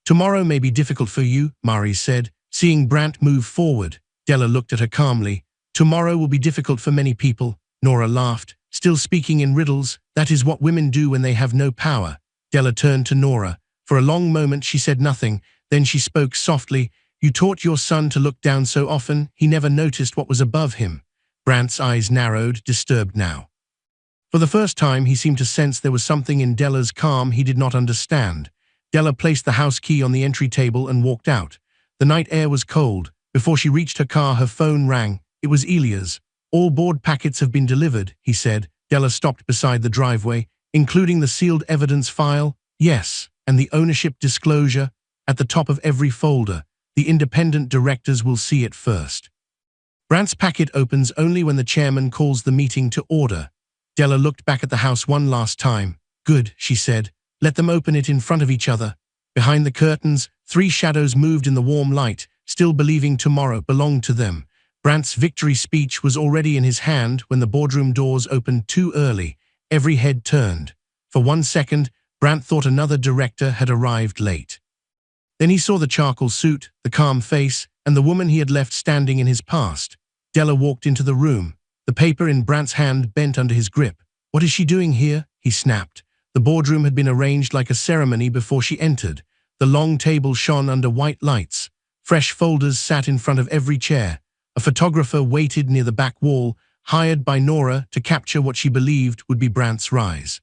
"Tomorrow may be difficult for you," Mary's said, seeing Brant move forward. Della looked at her calmly. "Tomorrow will be difficult for many people." Nora laughed, still speaking in riddles. "That is what women do when they have no power." Della turned to Nora. For a long moment she said nothing, then she spoke softly. "You taught your son to look down so often, he never noticed what was above him." Brant's eyes narrowed, disturbed now. For the first time, he seemed to sense there was something in Della's calm he did not understand. Della placed the house key on the entry table and walked out. The night air was cold. Before she reached her car, her phone rang. It was Elia's. "All board packets have been delivered," he said. Della stopped beside the driveway. "Including the sealed evidence file?" "Yes, and the ownership disclosure at the top of every folder. The independent directors will see it first." Brant's packet opens only when the chairman calls the meeting to order. Della looked back at the house one last time. "Good," she said. "Let them open it in front of each other." Behind the curtains, three shadows moved in the warm light, still believing tomorrow belonged to them. Brant's victory speech was already in his hand when the boardroom doors opened too early. Every head turned. For 1 second, Brant thought another director had arrived late. Then he saw the charcoal suit, the calm face, and the woman he had left standing in his past. Della walked into the room. The paper in Brant's hand bent under his grip. "What is she doing here?" he snapped. The boardroom had been arranged like a ceremony before she entered. The long table shone under white lights. Fresh folders sat in front of every chair. A photographer waited near the back wall, hired by Nora to capture what she believed would be Brant's rise.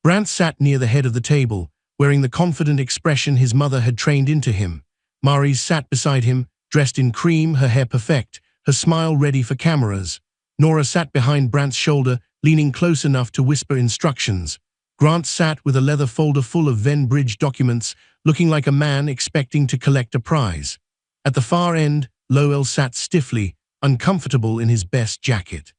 Brant sat near the head of the table, wearing the confident expression his mother had trained into him. Mary's sat beside him, dressed in cream, her hair perfect, her smile ready for cameras. Nora sat behind Brant's shoulder, leaning close enough to whisper instructions. Grant sat with a leather folder full of Venn Bridge documents, looking like a man expecting to collect a prize. At the far end, Lowell sat stiffly, uncomfortable in his best jacket.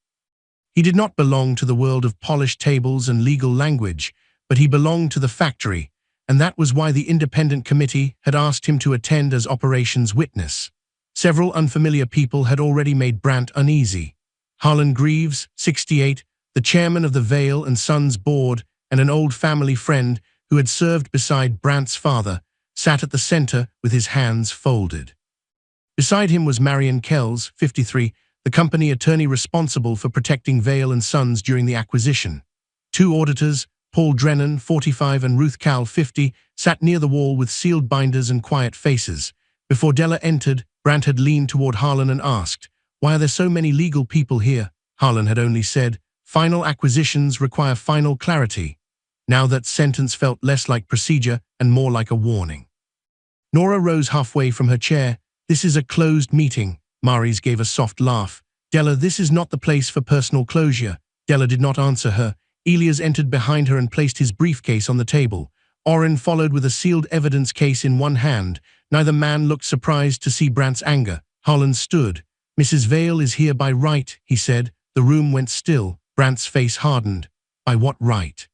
He did not belong to the world of polished tables and legal language, but he belonged to the factory, and that was why the independent committee had asked him to attend as operations witness. Several unfamiliar people had already made Brant uneasy. Harlan Greaves, 68, the chairman of the Vale and Sons board and an old family friend who had served beside Brant's father, sat at the center with his hands folded. Beside him was Marion Kells, 53, the company attorney responsible for protecting Vale and Sons during the acquisition. Two auditors, Paul Drennan, 45, and Ruth Cal, 50, sat near the wall with sealed binders and quiet faces. Before Della entered, Brant had leaned toward Harlan and asked, "Why are there so many legal people here?" Harlan had only said, "Final acquisitions require final clarity." Now that sentence felt less like procedure and more like a warning. Nora rose halfway from her chair. "This is a closed meeting." Mary's gave a soft laugh. "Della, this is not the place for personal closure." Della did not answer her. Elias entered behind her and placed his briefcase on the table. Oren followed with a sealed evidence case in one hand. Neither man looked surprised to see Brant's anger. Harlan stood. "Mrs. Vale is here by right," he said. The room went still. Brant's face hardened. "By what right?"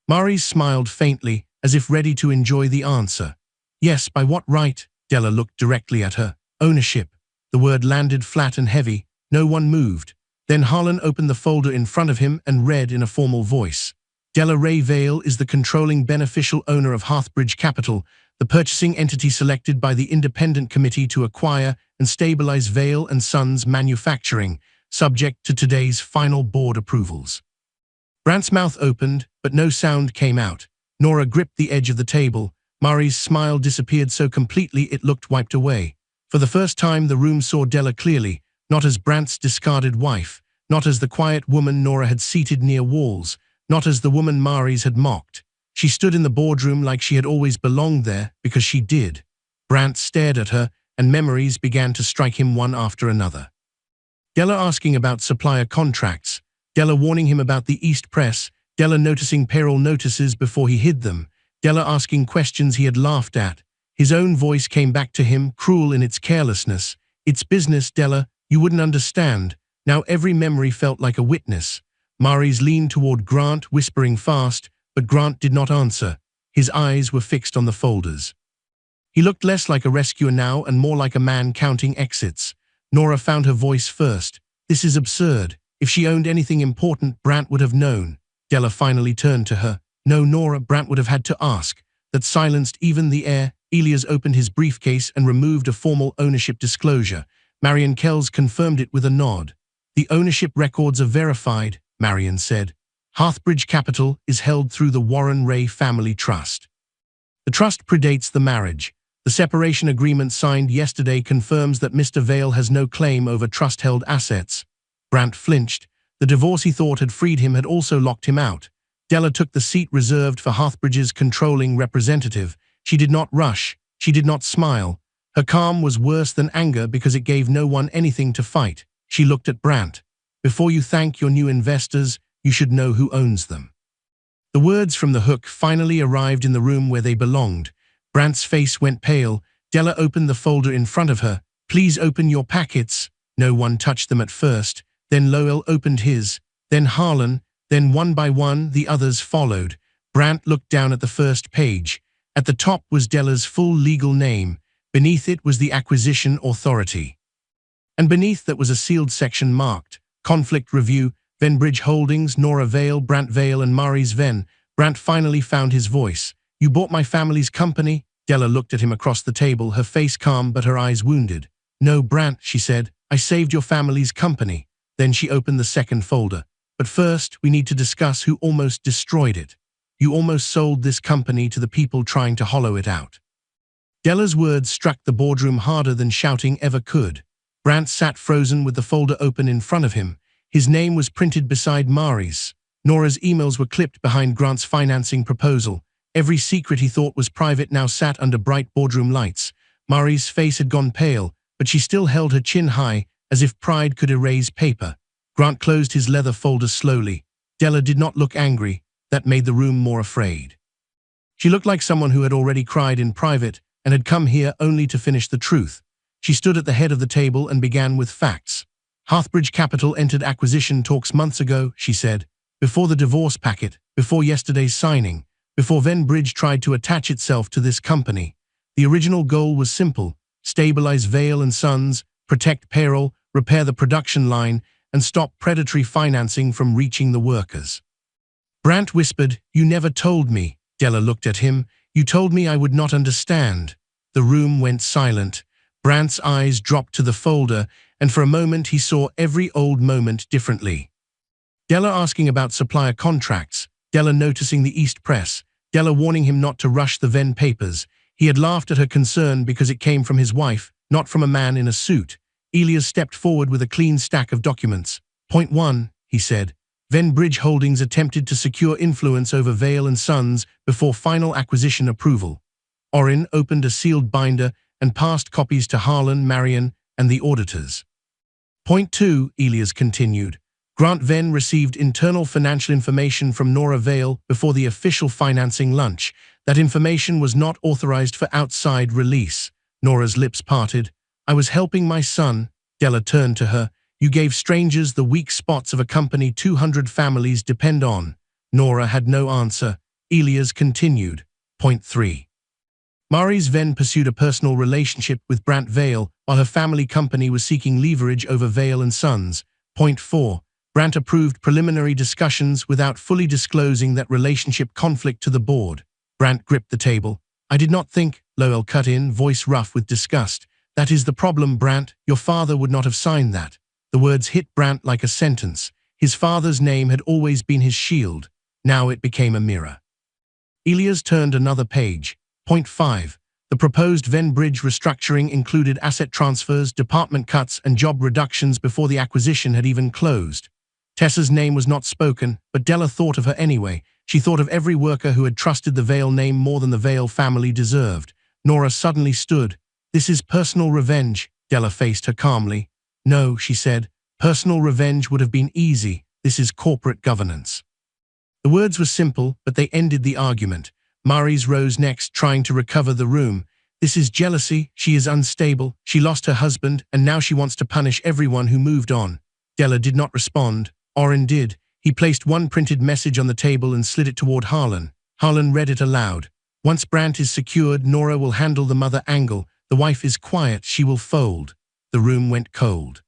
Mary's smiled faintly, as if ready to enjoy the answer. "Yes, by what right?" Della looked directly at her. "Ownership." The word landed flat and heavy. No one moved. Then Harlan opened the folder in front of him and read in a formal voice. "Della Ray Vale is the controlling beneficial owner of Hearthbridge Capital, the purchasing entity selected by the independent committee to acquire and stabilize Vale and Sons manufacturing, subject to today's final board approvals." Brant's mouth opened, but no sound came out. Nora gripped the edge of the table. Mary's smile disappeared so completely it looked wiped away. For the first time, the room saw Della clearly, not as Brant's discarded wife, not as the quiet woman Nora had seated near walls, not as the woman Mary's had mocked. She stood in the boardroom like she had always belonged there, because she did. Brant stared at her, and memories began to strike him one after another. Della asking about supplier contracts, Della warning him about the East Press, Della noticing payroll notices before he hid them, Della asking questions he had laughed at. His own voice came back to him, cruel in its carelessness. "It's business, Della. You wouldn't understand." Now every memory felt like a witness. Mary's leaned toward Grant, whispering fast, but Grant did not answer. His eyes were fixed on the folders. He looked less like a rescuer now and more like a man counting exits. Nora found her voice first. "This is absurd. If she owned anything important, Brant would have known." Della finally turned to her. "No, Nora, Brant would have had to ask." That silenced even the air. Elias opened his briefcase and removed a formal ownership disclosure. Marion Kells confirmed it with a nod. "The ownership records are verified," Marion said. "Hearthbridge Capital is held through the Warren Ray Family Trust. The trust predates the marriage. The separation agreement signed yesterday confirms that Mr. Vale has no claim over trust-held assets." Brant flinched. The divorce he thought had freed him had also locked him out. Della took the seat reserved for Hearthbridge's controlling representative. She did not rush. She did not smile. Her calm was worse than anger because it gave no one anything to fight. She looked at Brant. "Before you thank your new investors, you should know who owns them." The words from the hook finally arrived in the room where they belonged. Brant's face went pale. Della opened the folder in front of her. "Please open your packets." No one touched them at first. Then Lowell opened his. Then Harlan. Then one by one, the others followed. Brant looked down at the first page. At the top was Della's full legal name. Beneath it was the acquisition authority. And beneath that was a sealed section marked Conflict Review, Venbridge Holdings, Nora Vale, Brant Vale, and Mary's Venn. Brant finally found his voice. "You bought my family's company?" Della looked at him across the table, her face calm but her eyes wounded. "No, Brant," she said. "I saved your family's company." Then she opened the second folder. "But first, we need to discuss who almost destroyed it. You almost sold this company to the people trying to hollow it out." Della's words struck the boardroom harder than shouting ever could. Brant sat frozen with the folder open in front of him. His name was printed beside Mary's. Nora's emails were clipped behind Grant's financing proposal. Every secret he thought was private now sat under bright boardroom lights. Mari's face had gone pale, but she still held her chin high, as if pride could erase paper. Grant closed his leather folder slowly. Della did not look angry. That made the room more afraid. She looked like someone who had already cried in private and had come here only to finish the truth. She stood at the head of the table and began with facts. Hearthbridge Capital entered acquisition talks months ago, she said. Before the divorce packet, before yesterday's signing, before Venbridge tried to attach itself to this company. The original goal was simple: stabilize Vale & Sons, protect payroll, repair the production line, and stop predatory financing from reaching the workers. Brant whispered, "You never told me." Della looked at him. "You told me I would not understand." The room went silent. Brant's eyes dropped to the folder, and for a moment he saw every old moment differently. Della asking about supplier contracts, Della noticing the East Press, Della warning him not to rush the Venn papers. He had laughed at her concern because it came from his wife, not from a man in a suit. Elias stepped forward with a clean stack of documents. "Point 1, he said. Venbridge Holdings attempted to secure influence over Vale & Sons before final acquisition approval. Orin opened a sealed binder and passed copies to Harlan, Marion, and the auditors. Point 2, Elias continued. Grant Venn received internal financial information from Nora Vale before the official financing lunch. That information was not authorized for outside release. Nora's lips parted. "I was helping my son." Della turned to her. "You gave strangers the weak spots of a company 200 families depend on." Nora had no answer. Elias continued. Point 3. Maurice Venn pursued a personal relationship with Brant Vale while her family company was seeking leverage over Vale & Sons. Point 4. Brant approved preliminary discussions without fully disclosing that relationship conflict to the board. Brant gripped the table. "I did not think," Lowell cut in, voice rough with disgust. "That is the problem, Brant. Your father would not have signed that." The words hit Brant like a sentence. His father's name had always been his shield. Now it became a mirror. Elias turned another page. Point 5. The proposed Venbridge restructuring included asset transfers, department cuts, and job reductions before the acquisition had even closed. Tessa's name was not spoken, but Della thought of her anyway. She thought of every worker who had trusted the Vale name more than the Vale family deserved. Nora suddenly stood. "This is personal revenge." Della faced her calmly. "No," she said. "Personal revenge would have been easy. This is corporate governance." The words were simple, but they ended the argument. Maurice rose next, trying to recover the room. "This is jealousy. She is unstable. She lost her husband, and now she wants to punish everyone who moved on." Della did not respond. Orin did. He placed one printed message on the table and slid it toward Harlan. Harlan read it aloud. "Once Brant is secured, Nora will handle the mother angle. The wife is quiet. She will fold." The room went cold.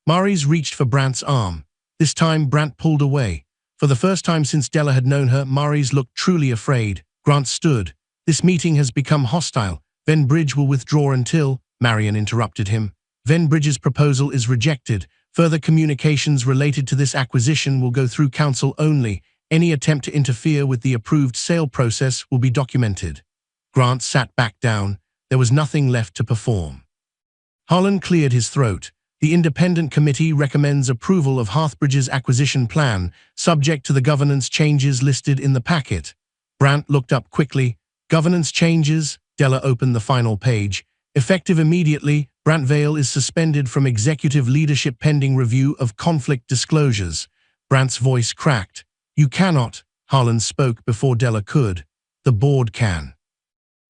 Maurice reached for Brant's arm. This time, Brant pulled away. For the first time since Della had known her, Maurice looked truly afraid. Grant stood. "This meeting has become hostile. Venbridge will withdraw until—" Marion interrupted him. "Venbridge's proposal is rejected. Further communications related to this acquisition will go through council only. Any attempt to interfere with the approved sale process will be documented." Grant sat back down. There was nothing left to perform. Harlan cleared his throat. "The independent committee recommends approval of Hearthbridge's acquisition plan, subject to the governance changes listed in the packet." Brant looked up quickly. "Governance changes?" Della opened the final page. "Effective immediately, Brant Vale is suspended from executive leadership pending review of conflict disclosures." Brant's voice cracked. "You cannot." Harlan spoke before Della could. "The board can.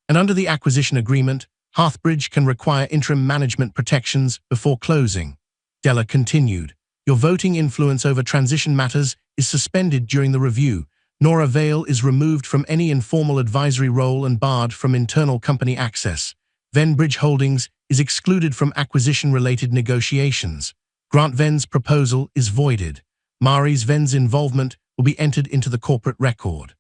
And under the acquisition agreement, Hearthbridge can require interim management protections before closing." Della continued. "Your voting influence over transition matters is suspended during the review. Nora Vale is removed from any informal advisory role and barred from internal company access. Venbridge Holdings is excluded from acquisition-related negotiations. Grant Venn's proposal is voided. Maurice Venn's involvement will be entered into the corporate record."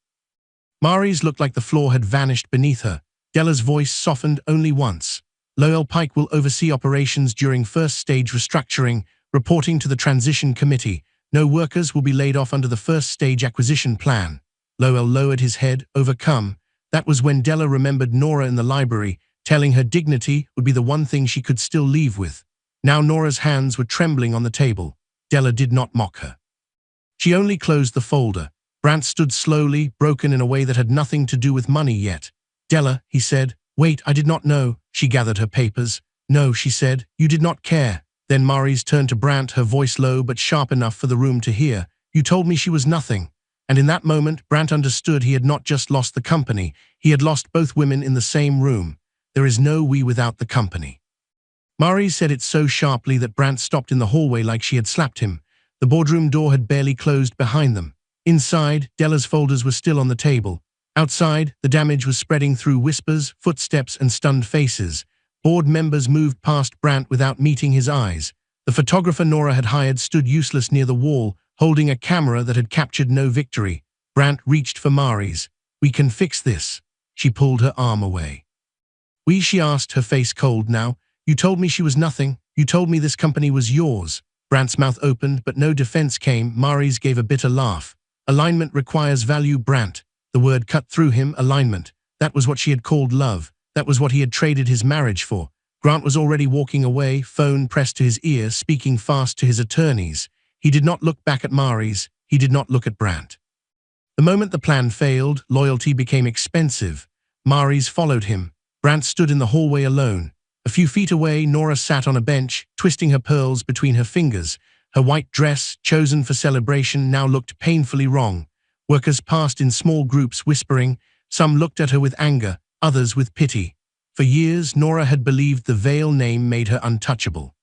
Maurice looked like the floor had vanished beneath her. Della's voice softened only once. "Lowell Pike will oversee operations during first-stage restructuring, reporting to the transition committee. No workers will be laid off under the first-stage acquisition plan." Lowell lowered his head, overcome. That was when Della remembered Nora in the library, telling her dignity would be the one thing she could still leave with. Now Nora's hands were trembling on the table. Della did not mock her. She only closed the folder. Brant stood slowly, broken in a way that had nothing to do with money yet. "Della," he said, Wait, I did not know. She gathered her papers. No, she said, you did not care. Then Maries turned to Brant, her voice low but sharp enough for the room to hear. You told me she was nothing. And in that moment, Brant understood he had not just lost the company, he had lost both women in the same room. There is no we without the company. Maries said it so sharply that Brant stopped in the hallway like she had slapped him. The boardroom door had barely closed behind them. Inside, Della's folders were still on the table. Outside, the damage was spreading through whispers, footsteps, and stunned faces. Board members moved past Brant without meeting his eyes. The photographer Nora had hired stood useless near the wall, holding a camera that had captured no victory. Brant reached for Maries. We can fix this. She pulled her arm away. We, she asked, her face cold now. You told me she was nothing. You told me this company was yours. Brant's mouth opened, but no defense came. Maries gave a bitter laugh. Alignment requires value, Brant. The word cut through him, alignment. That was what she had called love. That was what he had traded his marriage for. Grant was already walking away, phone pressed to his ear, speaking fast to his attorneys. He did not look back at Maries. He did not look at Brant. The moment the plan failed, loyalty became expensive. Maries followed him. Brant stood in the hallway alone. A few feet away, Nora sat on a bench, twisting her pearls between her fingers. Her white dress, chosen for celebration, now looked painfully wrong. Workers passed in small groups, whispering. Some looked at her with anger, others with pity. For years, Nora had believed the Veil name made her untouchable.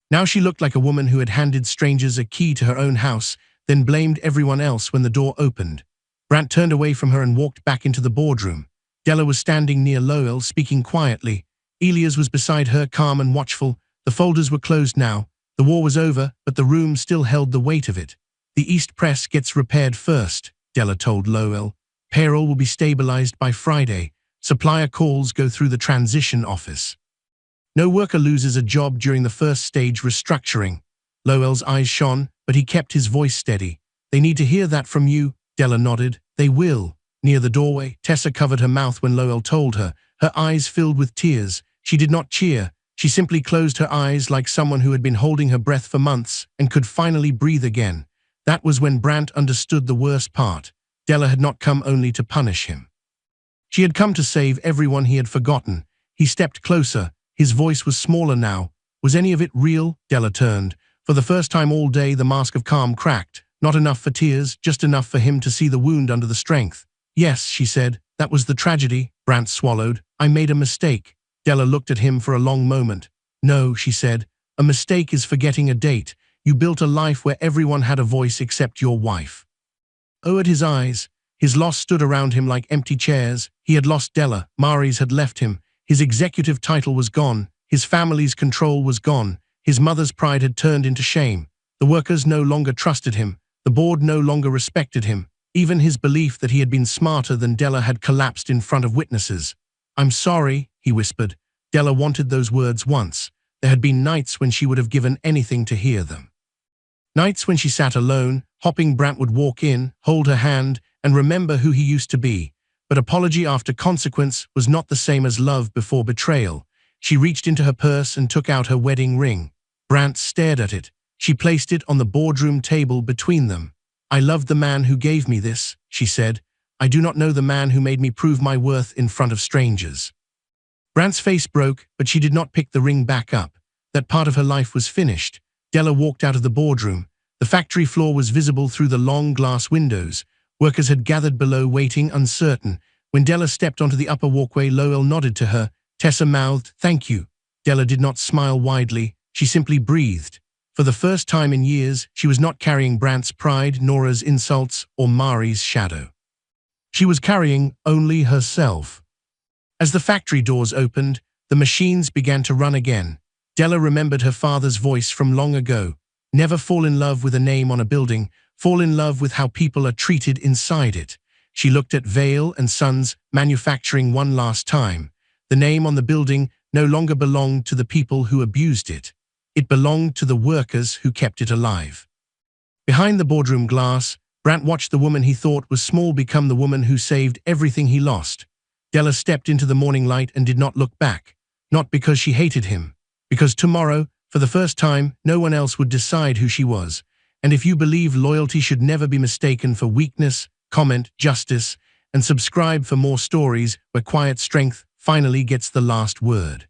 Now she looked like a woman who had handed strangers a key to her own house, then blamed everyone else when the door opened. Brant turned away from her and walked back into the boardroom. Della was standing near Lowell, speaking quietly. Elias was beside her, calm and watchful. The folders were closed now. The war was over, but the room still held the weight of it. The East Press gets repaired first, Della told Lowell. Payroll will be stabilized by Friday. Supplier calls go through the transition office. No worker loses a job during the first stage restructuring. Lowell's eyes shone, but he kept his voice steady. They need to hear that from you, Della nodded. They will. Near the doorway, Tessa covered her mouth when Lowell told her, her eyes filled with tears. She did not cheer. She simply closed her eyes like someone who had been holding her breath for months and could finally breathe again. That was when Brant understood the worst part. Della had not come only to punish him. She had come to save everyone he had forgotten. He stepped closer. His voice was smaller now. Was any of it real? Della turned. For the first time all day, the mask of calm cracked. Not enough for tears, just enough for him to see the wound under the strength. Yes, she said. That was the tragedy. Brant swallowed. I made a mistake. Della looked at him for a long moment. No, she said. A mistake is forgetting a date. You built a life where everyone had a voice except your wife. Oh, at his eyes. His loss stood around him like empty chairs. He had lost Della. Maries had left him. His executive title was gone. His family's control was gone. His mother's pride had turned into shame. The workers no longer trusted him. The board no longer respected him. Even his belief that he had been smarter than Della had collapsed in front of witnesses. I'm sorry, he whispered. Della wanted those words once. There had been nights when she would have given anything to hear them. Nights when she sat alone, hoping Brant would walk in, hold her hand, and remember who he used to be. But apology after consequence was not the same as love before betrayal. She reached into her purse and took out her wedding ring. Brant stared at it. She placed it on the boardroom table between them. I loved the man who gave me this, she said. I do not know the man who made me prove my worth in front of strangers. Brant's face broke, but she did not pick the ring back up. That part of her life was finished. Della walked out of the boardroom. The factory floor was visible through the long glass windows. Workers had gathered below, waiting, uncertain. When Della stepped onto the upper walkway, Lowell nodded to her. Tessa mouthed, "Thank you." Della did not smile widely. She simply breathed. For the first time in years, she was not carrying Brant's pride, Nora's insults, or Mari's shadow. She was carrying only herself. As the factory doors opened, the machines began to run again. Della remembered her father's voice from long ago. Never fall in love with a name on a building, fall in love with how people are treated inside it. She looked at Veil and Sons Manufacturing one last time. The name on the building no longer belonged to the people who abused it. It belonged to the workers who kept it alive. Behind the boardroom glass, Brant watched the woman he thought was small become the woman who saved everything he lost. Della stepped into the morning light and did not look back. Not because she hated him. Because tomorrow, for the first time, no one else would decide who she was. And if you believe loyalty should never be mistaken for weakness, comment justice, and subscribe for more stories where quiet strength finally gets the last word.